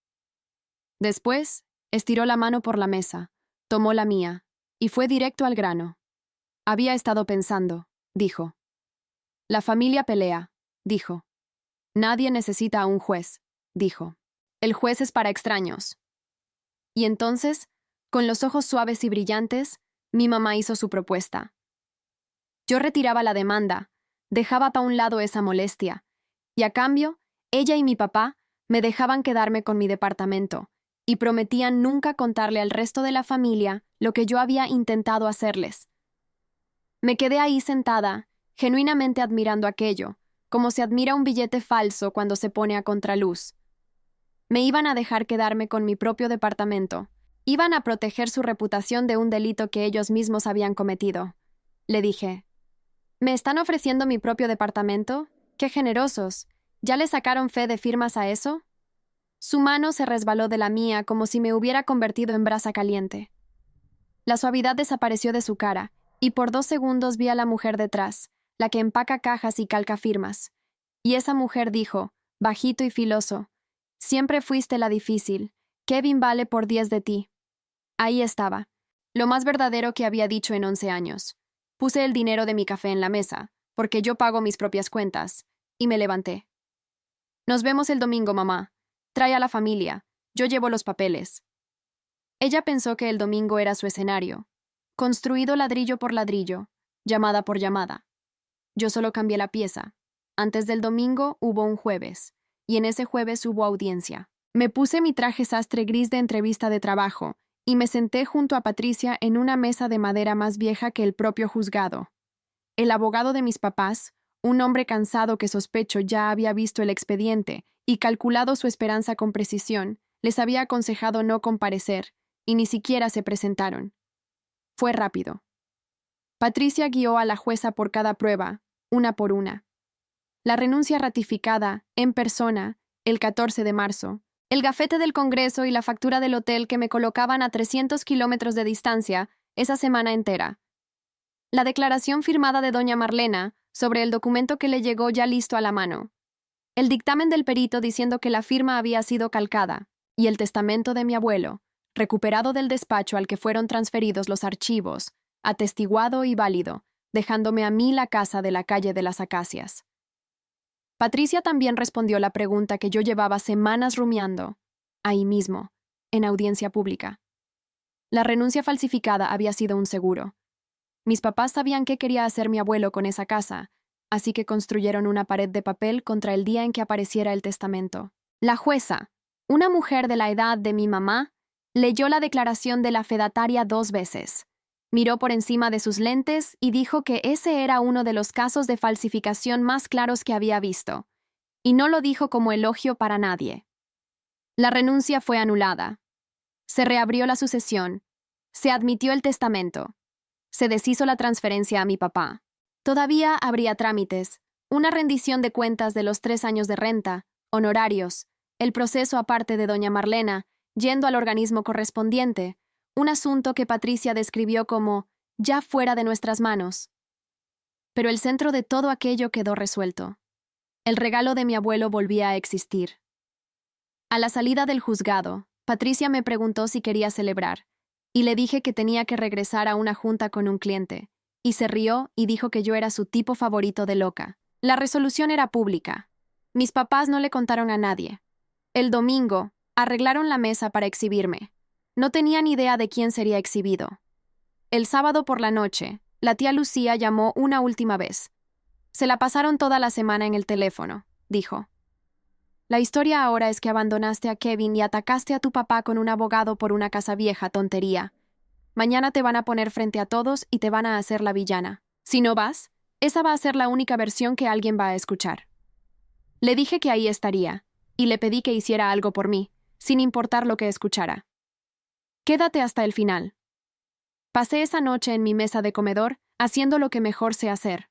Después, estiró la mano por la mesa, tomó la mía, y fue directo al grano. Había estado pensando, dijo. La familia pelea, dijo. Nadie necesita a un juez, dijo. El juez es para extraños. Y entonces, con los ojos suaves y brillantes, mi mamá hizo su propuesta. Yo retiraba la demanda, dejaba pa' un lado esa molestia, y a cambio, ella y mi papá me dejaban quedarme con mi departamento, y prometían nunca contarle al resto de la familia lo que yo había intentado hacerles. Me quedé ahí sentada, genuinamente admirando aquello, como se admira un billete falso cuando se pone a contraluz. Me iban a dejar quedarme con mi propio departamento, iban a proteger su reputación de un delito que ellos mismos habían cometido. Le dije, ¿me están ofreciendo mi propio departamento? ¡Qué generosos! ¿Ya le sacaron fe de firmas a eso? Su mano se resbaló de la mía como si me hubiera convertido en brasa caliente. La suavidad desapareció de su cara, y por 2 segundos vi a la mujer detrás, la que empaca cajas y calca firmas. Y esa mujer dijo, bajito y filoso, siempre fuiste la difícil, Kevin vale por 10 de ti. Ahí estaba, lo más verdadero que había dicho en 11 años. Puse el dinero de mi café en la mesa, porque yo pago mis propias cuentas, y me levanté. Nos vemos el domingo, mamá. Trae a la familia. Yo llevo los papeles. Ella pensó que el domingo era su escenario, construido ladrillo por ladrillo, llamada por llamada. Yo solo cambié la pieza, Antes del domingo hubo un jueves, y en ese jueves hubo audiencia. Me puse mi traje sastre gris de entrevista de trabajo y me senté junto a Patricia en una mesa de madera más vieja que el propio juzgado. El abogado de mis papás, un hombre cansado que sospecho ya había visto el expediente y calculado su esperanza con precisión, les había aconsejado no comparecer, y ni siquiera se presentaron. Fue rápido. Patricia guió a la jueza por cada prueba, una por una. La renuncia ratificada, en persona, el 14 de marzo, el gafete del Congreso y la factura del hotel que me colocaban a 300 kilómetros de distancia esa semana entera. La declaración firmada de doña Marlena sobre el documento que le llegó ya listo a la mano. El dictamen del perito diciendo que la firma había sido calcada. Y el testamento de mi abuelo, recuperado del despacho al que fueron transferidos los archivos, atestiguado y válido, dejándome a mí la casa de la calle de las Acacias. Patricia también respondió la pregunta que yo llevaba semanas rumiando, ahí mismo, en audiencia pública. La renuncia falsificada había sido un seguro. Mis papás sabían qué quería hacer mi abuelo con esa casa, así que construyeron una pared de papel contra el día en que apareciera el testamento. La jueza, una mujer de la edad de mi mamá, leyó la declaración de la fedataria 2 veces. Miró por encima de sus lentes y dijo que ese era uno de los casos de falsificación más claros que había visto. Y no lo dijo como elogio para nadie. La renuncia fue anulada. Se reabrió la sucesión. Se admitió el testamento. Se deshizo la transferencia a mi papá. Todavía habría trámites, una rendición de cuentas de los 3 años de renta, honorarios, el proceso aparte de doña Marlena, yendo al organismo correspondiente, un asunto que Patricia describió como ya fuera de nuestras manos. Pero el centro de todo aquello quedó resuelto. El regalo de mi abuelo volvía a existir. A la salida del juzgado, Patricia me preguntó si quería celebrar, y le dije que tenía que regresar a una junta con un cliente, y se rió y dijo que yo era su tipo favorito de loca. La resolución era pública. Mis papás no le contaron a nadie. El domingo, arreglaron la mesa para exhibirme. No tenían idea de quién sería exhibido. El sábado por la noche, la tía Lucía llamó una última vez. Se la pasaron toda la semana en el teléfono, dijo. La historia ahora es que abandonaste a Kevin y atacaste a tu papá con un abogado por una casa vieja tontería. Mañana te van a poner frente a todos y te van a hacer la villana. Si no vas, esa va a ser la única versión que alguien va a escuchar. Le dije que ahí estaría, y le pedí que hiciera algo por mí, sin importar lo que escuchara. Quédate hasta el final. Pasé esa noche en mi mesa de comedor, haciendo lo que mejor sé hacer.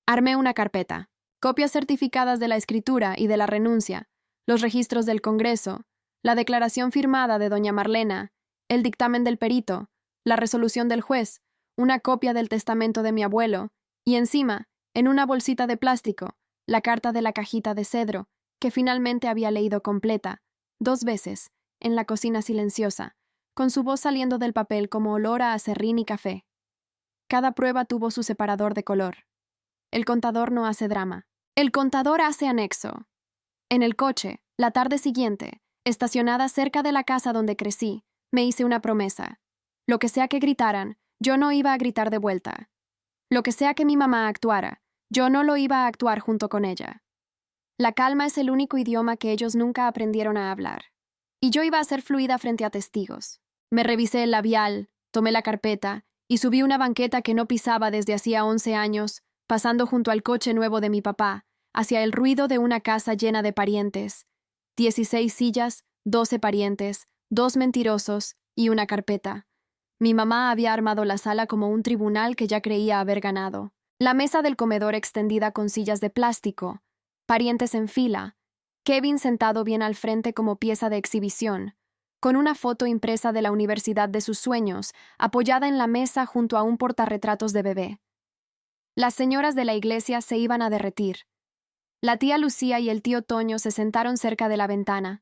Armé una carpeta, copias certificadas de la escritura y de la renuncia, los registros del Congreso, la declaración firmada de doña Marlena, el dictamen del perito, la resolución del juez, una copia del testamento de mi abuelo, y encima, en una bolsita de plástico, la carta de la cajita de cedro, que finalmente había leído completa, 2 veces, en la cocina silenciosa, con su voz saliendo del papel como olor a aserrín y café. Cada prueba tuvo su separador de color. El contador no hace drama. El contador hace anexo. En el coche, la tarde siguiente, estacionada cerca de la casa donde crecí, me hice una promesa. Lo que sea que gritaran, yo no iba a gritar de vuelta. Lo que sea que mi mamá actuara, yo no lo iba a actuar junto con ella. La calma es el único idioma que ellos nunca aprendieron a hablar. Y yo iba a ser fluida frente a testigos. Me revisé el labial, tomé la carpeta y subí una banqueta que no pisaba desde hacía 11 años, pasando junto al coche nuevo de mi papá, hacia el ruido de una casa llena de parientes. 16 sillas, 12 parientes, 2 mentirosos y una carpeta. Mi mamá había armado la sala como un tribunal que ya creía haber ganado. La mesa del comedor extendida con sillas de plástico, parientes en fila, Kevin sentado bien al frente como pieza de exhibición, con una foto impresa de la universidad de sus sueños, apoyada en la mesa junto a un portarretratos de bebé. Las señoras de la iglesia se iban a derretir. La tía Lucía y el tío Toño se sentaron cerca de la ventana.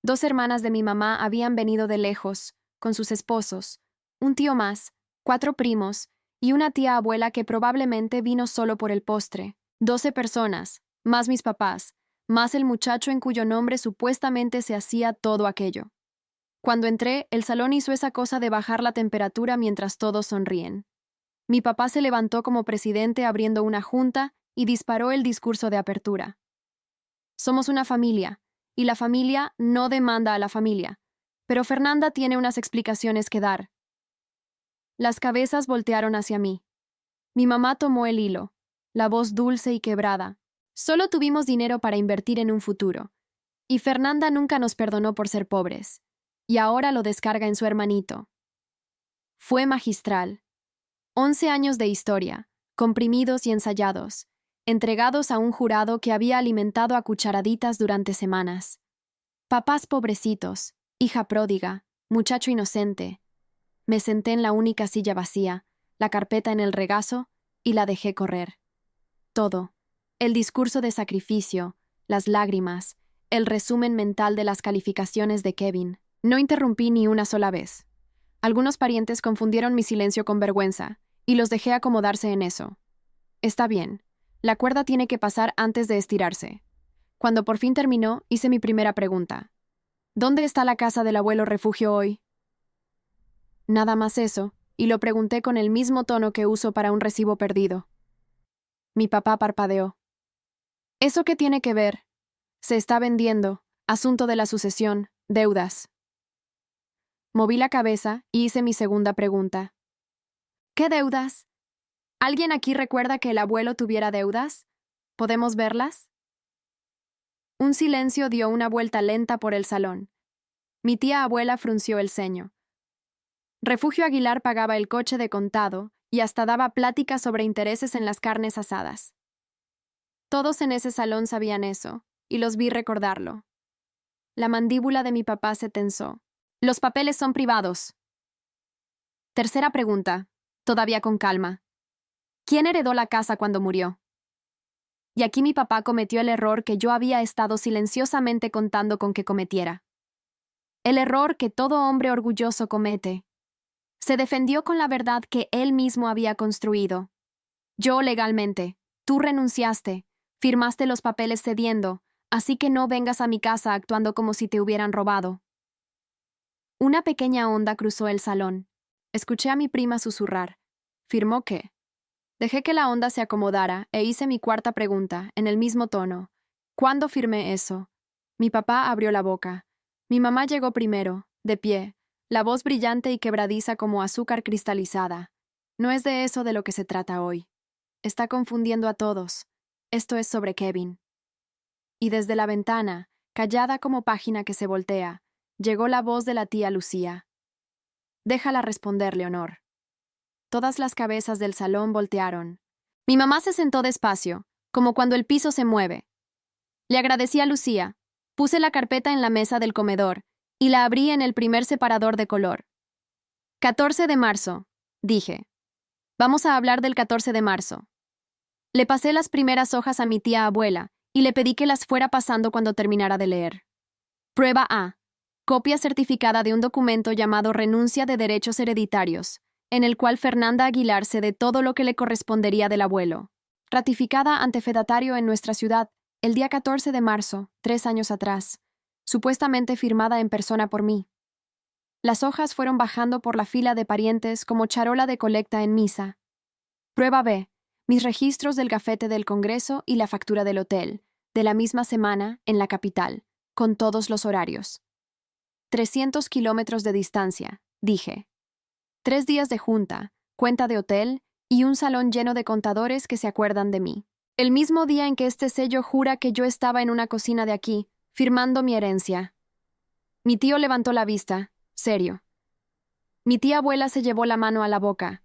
2 hermanas de mi mamá habían venido de lejos, con sus esposos, un tío más, 4 primos, y una tía abuela que probablemente vino solo por el postre. 12 personas, más mis papás, más el muchacho en cuyo nombre supuestamente se hacía todo aquello. Cuando entré, el salón hizo esa cosa de bajar la temperatura mientras todos sonríen. Mi papá se levantó como presidente abriendo una junta y disparó el discurso de apertura. Somos una familia, y la familia no demanda a la familia, pero Fernanda tiene unas explicaciones que dar. Las cabezas voltearon hacia mí. Mi mamá tomó el hilo, la voz dulce y quebrada. Solo tuvimos dinero para invertir en un futuro, y Fernanda nunca nos perdonó por ser pobres, y ahora lo descarga en su hermanito. Fue magistral. 11 años de historia, comprimidos y ensayados, entregados a un jurado que había alimentado a cucharaditas durante semanas. Papás pobrecitos, hija pródiga, muchacho inocente. Me senté en la única silla vacía, la carpeta en el regazo, y la dejé correr. Todo, el discurso de sacrificio, las lágrimas, el resumen mental de las calificaciones de Kevin. No interrumpí ni una sola vez. Algunos parientes confundieron mi silencio con vergüenza, y los dejé acomodarse en eso. Está bien, la cuerda tiene que pasar antes de estirarse. Cuando por fin terminó, hice mi primera pregunta. ¿Dónde está la casa del abuelo refugio hoy? Nada más eso, y lo pregunté con el mismo tono que uso para un recibo perdido. Mi papá parpadeó. ¿Eso qué tiene que ver? Se está vendiendo, asunto de la sucesión, deudas. Moví la cabeza y hice mi segunda pregunta. ¿Qué deudas? ¿Alguien aquí recuerda que el abuelo tuviera deudas? ¿Podemos verlas? Un silencio dio una vuelta lenta por el salón. Mi tía abuela frunció el ceño. Refugio Aguilar pagaba el coche de contado y hasta daba pláticas sobre intereses en las carnes asadas. Todos en ese salón sabían eso, y los vi recordarlo. La mandíbula de mi papá se tensó. Los papeles son privados. Tercera pregunta, todavía con calma. ¿Quién heredó la casa cuando murió? Y aquí mi papá cometió el error que yo había estado silenciosamente contando con que cometiera. El error que todo hombre orgulloso comete. Se defendió con la verdad que él mismo había construido. Yo legalmente, tú renunciaste, firmaste los papeles cediendo, así que no vengas a mi casa actuando como si te hubieran robado. Una pequeña onda cruzó el salón. Escuché a mi prima susurrar. ¿Firmó qué? Dejé que la onda se acomodara e hice mi cuarta pregunta, en el mismo tono. ¿Cuándo firmé eso? Mi papá abrió la boca. Mi mamá llegó primero, de pie, la voz brillante y quebradiza como azúcar cristalizada. No es de eso de lo que se trata hoy. Está confundiendo a todos. Esto es sobre Kevin. Y desde la ventana, callada como página que se voltea, llegó la voz de la tía Lucía. Déjala responder, Leonor. Todas las cabezas del salón voltearon. Mi mamá se sentó despacio, como cuando el piso se mueve. Le agradecí a Lucía. Puse la carpeta en la mesa del comedor y la abrí en el primer separador de color. 14 de marzo, dije. Vamos a hablar del 14 de marzo. Le pasé las primeras hojas a mi tía abuela y le pedí que las fuera pasando cuando terminara de leer. Prueba A. Copia certificada de un documento llamado Renuncia de Derechos Hereditarios, en el cual Fernanda Aguilar cede todo lo que le correspondería del abuelo. Ratificada ante fedatario en nuestra ciudad, el día 14 de marzo, 3 años atrás, supuestamente firmada en persona por mí. Las hojas fueron bajando por la fila de parientes como charola de colecta en misa. Prueba B. Mis registros del gafete del Congreso y la factura del hotel, de la misma semana, en la capital, con todos los horarios. 300 kilómetros de distancia, dije. 3 días de junta, cuenta de hotel y un salón lleno de contadores que se acuerdan de mí. El mismo día en que este sello jura que yo estaba en una cocina de aquí, firmando mi herencia. Mi tío levantó la vista, serio. Mi tía abuela se llevó la mano a la boca.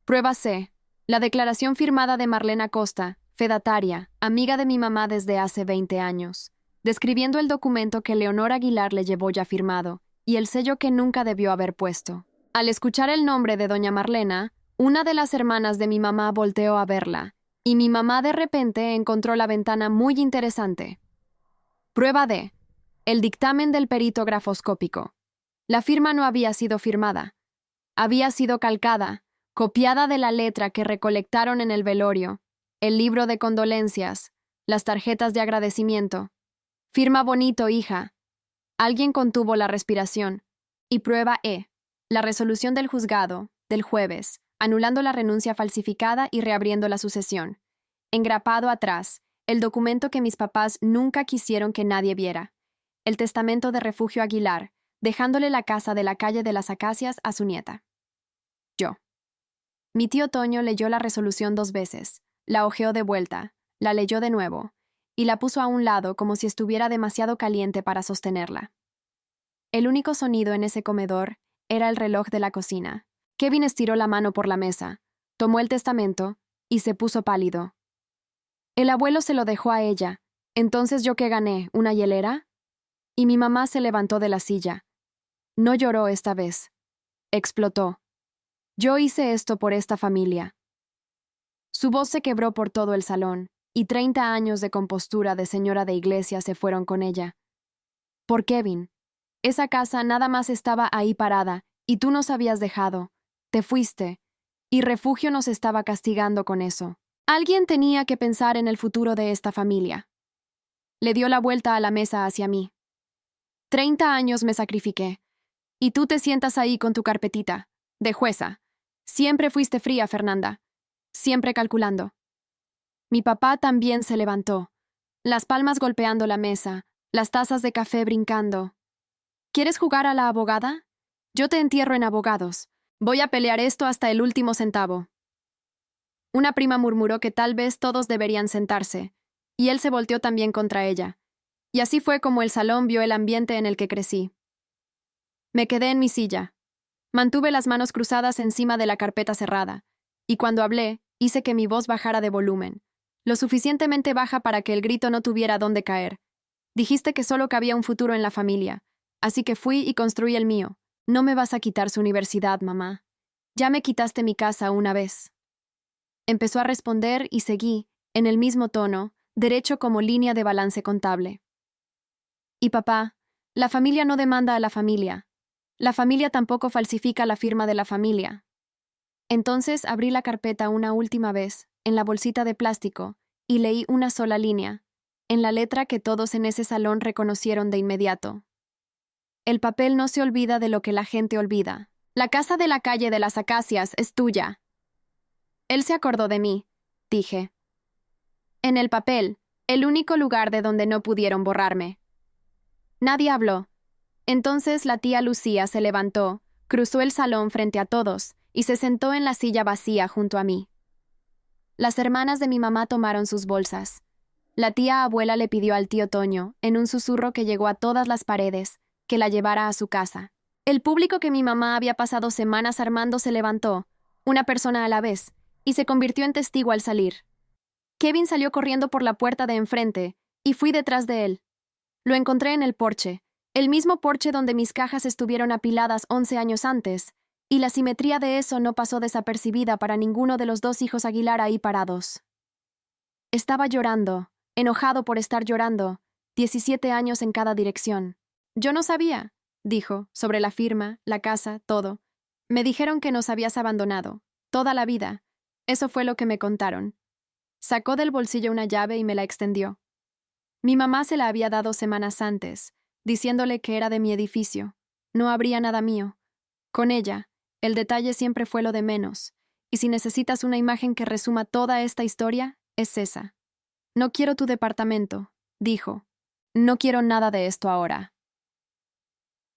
Prueba C. La declaración firmada de Marlena Costa, fedataria, amiga de mi mamá desde hace 20 años, describiendo el documento que Leonor Aguilar le llevó ya firmado, y el sello que nunca debió haber puesto. Al escuchar el nombre de doña Marlena, una de las hermanas de mi mamá volteó a verla, y mi mamá de repente encontró la ventana muy interesante. Prueba D. El dictamen del perito grafoscópico. La firma no había sido firmada. Había sido calcada, copiada de la letra que recolectaron en el velorio, el libro de condolencias, las tarjetas de agradecimiento. Firma bonito, hija. Alguien contuvo la respiración. Y prueba E. La resolución del juzgado, del jueves, anulando la renuncia falsificada y reabriendo la sucesión. engrapado atrás, el documento que mis papás nunca quisieron que nadie viera. El testamento de Refugio Aguilar, dejándole la casa de la calle de las Acacias a su nieta. Yo. Mi tío Toño leyó la resolución 2 veces, la hojeó de vuelta, la leyó de nuevo, y la puso a un lado como si estuviera demasiado caliente para sostenerla. El único sonido en ese comedor era el reloj de la cocina. Kevin estiró la mano por la mesa, tomó el testamento y se puso pálido. El abuelo se lo dejó a ella. Entonces, ¿yo qué gané? ¿Una hielera? Y mi mamá se levantó de la silla. No lloró esta vez. Explotó. Yo hice esto por esta familia. Su voz se quebró por todo el salón, y 30 años de compostura de señora de iglesia se fueron con ella. Por Kevin. Esa casa nada más estaba ahí parada, y tú nos habías dejado. Te fuiste. Y Refugio nos estaba castigando con eso. Alguien tenía que pensar en el futuro de esta familia. Le dio la vuelta a la mesa hacia mí. 30 años me sacrifiqué. Y tú te sientas ahí con tu carpetita, de jueza. Siempre fuiste fría, Fernanda. Siempre calculando. Mi papá también se levantó, las palmas golpeando la mesa, las tazas de café brincando. ¿Quieres jugar a la abogada? Yo te entierro en abogados. Voy a pelear esto hasta el último centavo. Una prima murmuró que tal vez todos deberían sentarse, y él se volteó también contra ella. Y así fue como el salón vio el ambiente en el que crecí. Me quedé en mi silla. Mantuve las manos cruzadas encima de la carpeta cerrada, y cuando hablé, hice que mi voz bajara de volumen, lo suficientemente baja para que el grito no tuviera dónde caer. Dijiste que solo cabía un futuro en la familia, así que fui y construí el mío. No me vas a quitar su universidad, mamá. Ya me quitaste mi casa una vez. Empezó a responder y seguí, en el mismo tono, derecho como línea de balance contable. Y papá, la familia no demanda a la familia. La familia tampoco falsifica la firma de la familia. Entonces abrí la carpeta una última vez, en la bolsita de plástico, y leí una sola línea, en la letra que todos en ese salón reconocieron de inmediato. El papel no se olvida de lo que la gente olvida. La casa de la calle de las Acacias es tuya. Él se acordó de mí, dije. En el papel, el único lugar de donde no pudieron borrarme. Nadie habló. Entonces la tía Lucía se levantó, cruzó el salón frente a todos y se sentó en la silla vacía junto a mí. Las hermanas de mi mamá tomaron sus bolsas. La tía abuela le pidió al tío Toño, en un susurro que llegó a todas las paredes, que la llevara a su casa. El público que mi mamá había pasado semanas armando se levantó, una persona a la vez, y se convirtió en testigo al salir. Kevin salió corriendo por la puerta de enfrente, y fui detrás de él. Lo encontré en el porche, el mismo porche donde mis cajas estuvieron apiladas 11 años antes, y la simetría de eso no pasó desapercibida para ninguno de los 2 hijos Aguilar ahí parados. Estaba llorando, enojado por estar llorando, 17 años en cada dirección. Yo no sabía, dijo, sobre la firma, la casa, todo. Me dijeron que nos habías abandonado, toda la vida. Eso fue lo que me contaron. Sacó del bolsillo una llave y me la extendió. Mi mamá se la había dado semanas antes, diciéndole que era de mi edificio. No habría nada mío. Con ella, el detalle siempre fue lo de menos, y si necesitas una imagen que resuma toda esta historia, es esa. No quiero tu departamento, dijo. No quiero nada de esto ahora.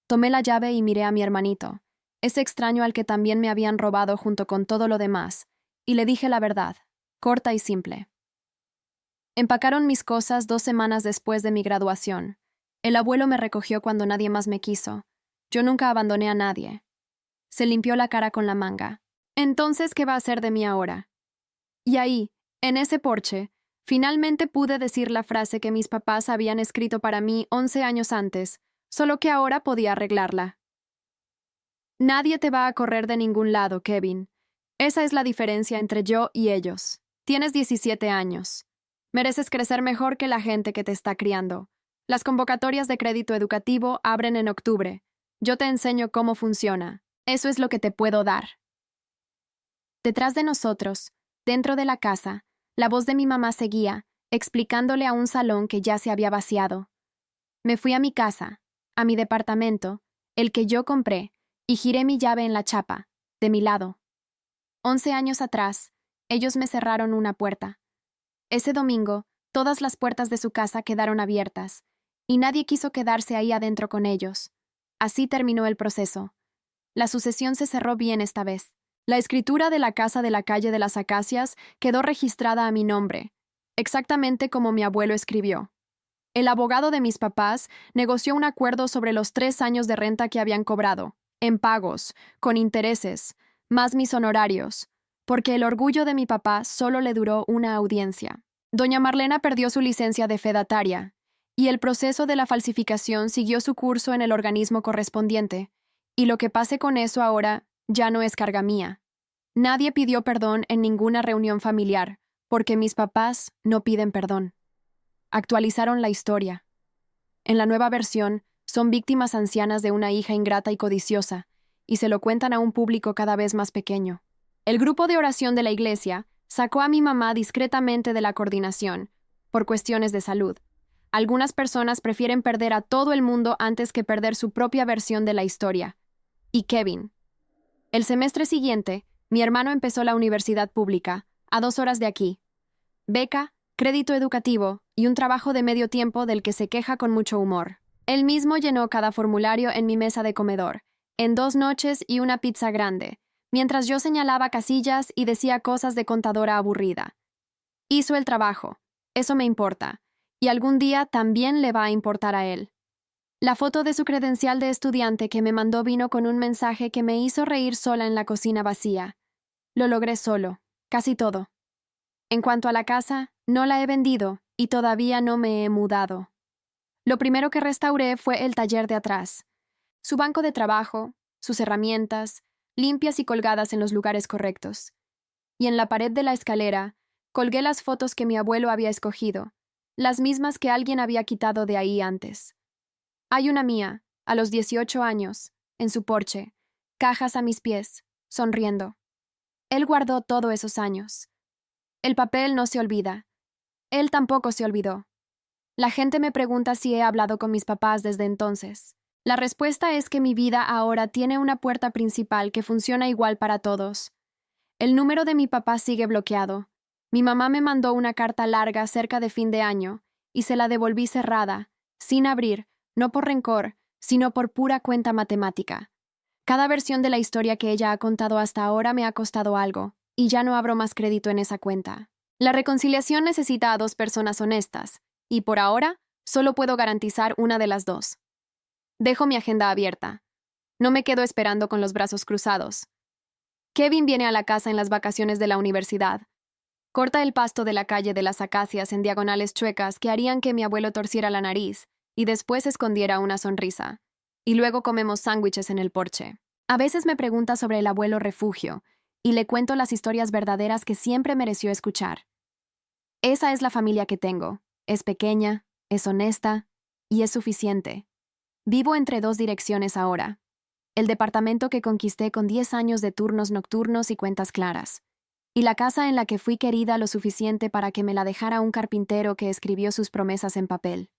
Tomé la llave y miré a mi hermanito, ese extraño al que también me habían robado junto con todo lo demás, y le dije la verdad, corta y simple. Empacaron mis cosas 2 semanas después de mi graduación. El abuelo me recogió cuando nadie más me quiso. Yo nunca abandoné a nadie. Se limpió la cara con la manga. Entonces, ¿qué va a hacer de mí ahora? Y ahí, en ese porche, finalmente pude decir la frase que mis papás habían escrito para mí 11 años antes, solo que ahora podía arreglarla. Nadie te va a correr de ningún lado, Kevin. Esa es la diferencia entre yo y ellos. Tienes 17 años. Mereces crecer mejor que la gente que te está criando. Las convocatorias de crédito educativo abren en octubre. Yo te enseño cómo funciona. Eso es lo que te puedo dar. Detrás de nosotros, dentro de la casa, la voz de mi mamá seguía, explicándole a un salón que ya se había vaciado. Me fui a mi casa, a mi departamento, el que yo compré, y giré mi llave en la chapa, de mi lado. 11 años atrás, ellos me cerraron una puerta. Ese domingo, todas las puertas de su casa quedaron abiertas, y nadie quiso quedarse ahí adentro con ellos. Así terminó el proceso. La sucesión se cerró bien esta vez. La escritura de la casa de la calle de las Acacias quedó registrada a mi nombre, exactamente como mi abuelo escribió. El abogado de mis papás negoció un acuerdo sobre los 3 años de renta que habían cobrado, en pagos, con intereses, más mis honorarios, porque el orgullo de mi papá solo le duró una audiencia. Doña Marlena perdió su licencia de fedataria, y el proceso de la falsificación siguió su curso en el organismo correspondiente, y lo que pase con eso ahora ya no es carga mía. Nadie pidió perdón en ninguna reunión familiar, porque mis papás no piden perdón. Actualizaron la historia. En la nueva versión, son víctimas ancianas de una hija ingrata y codiciosa, y se lo cuentan a un público cada vez más pequeño. El grupo de oración de la iglesia sacó a mi mamá discretamente de la coordinación, por cuestiones de salud. Algunas personas prefieren perder a todo el mundo antes que perder su propia versión de la historia. Y Kevin. El semestre siguiente, mi hermano empezó la universidad pública, a 2 horas de aquí. Beca, crédito educativo y un trabajo de medio tiempo del que se queja con mucho humor. Él mismo llenó cada formulario en mi mesa de comedor, en 2 noches y una pizza grande, mientras yo señalaba casillas y decía cosas de contadora aburrida. Hizo el trabajo, eso me importa, y algún día también le va a importar a él. La foto de su credencial de estudiante que me mandó vino con un mensaje que me hizo reír sola en la cocina vacía. Lo logré solo, casi todo. En cuanto a la casa, no la he vendido y todavía no me he mudado. Lo primero que restauré fue el taller de atrás. Su banco de trabajo, sus herramientas, limpias y colgadas en los lugares correctos. Y en la pared de la escalera, colgué las fotos que mi abuelo había escogido, las mismas que alguien había quitado de ahí antes. Hay una mía, a los 18 años, en su porche, cajas a mis pies, sonriendo. Él guardó todos esos años. El papel no se olvida. Él tampoco se olvidó. La gente me pregunta si he hablado con mis papás desde entonces. La respuesta es que mi vida ahora tiene una puerta principal que funciona igual para todos. El número de mi papá sigue bloqueado. Mi mamá me mandó una carta larga cerca de fin de año, y se la devolví cerrada, sin abrir, no por rencor, sino por pura cuenta matemática. Cada versión de la historia que ella ha contado hasta ahora me ha costado algo, y ya no abro más crédito en esa cuenta. La reconciliación necesita a 2 personas honestas, y por ahora solo puedo garantizar una de las 2. Dejo mi agenda abierta. No me quedo esperando con los brazos cruzados. Kevin viene a la casa en las vacaciones de la universidad. Corta el pasto de la calle de las Acacias en diagonales chuecas que harían que mi abuelo torciera la nariz y después escondiera una sonrisa. Y luego comemos sándwiches en el porche. A veces me pregunta sobre el abuelo refugio, y le cuento las historias verdaderas que siempre mereció escuchar. Esa es la familia que tengo. Es pequeña, es honesta, y es suficiente. Vivo entre 2 direcciones ahora. El departamento que conquisté con 10 años de turnos nocturnos y cuentas claras. Y la casa en la que fui querida lo suficiente para que me la dejara un carpintero que escribió sus promesas en papel.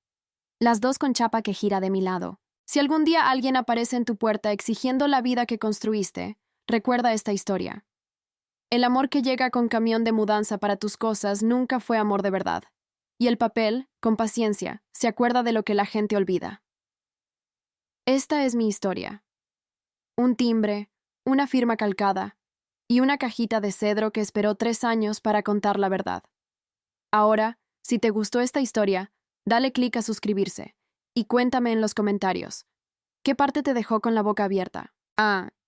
Las 2 con chapa que gira de mi lado. Si algún día alguien aparece en tu puerta exigiendo la vida que construiste, recuerda esta historia. El amor que llega con camión de mudanza para tus cosas nunca fue amor de verdad. Y el papel, con paciencia, se acuerda de lo que la gente olvida. Esta es mi historia. Un timbre, una firma calcada y una cajita de cedro que esperó 3 años para contar la verdad. Ahora, si te gustó esta historia, dale clic a suscribirse y cuéntame en los comentarios. ¿Qué parte te dejó con la boca abierta?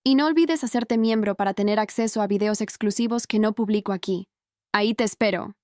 Y no olvides hacerte miembro para tener acceso a videos exclusivos que no publico aquí. Ahí te espero.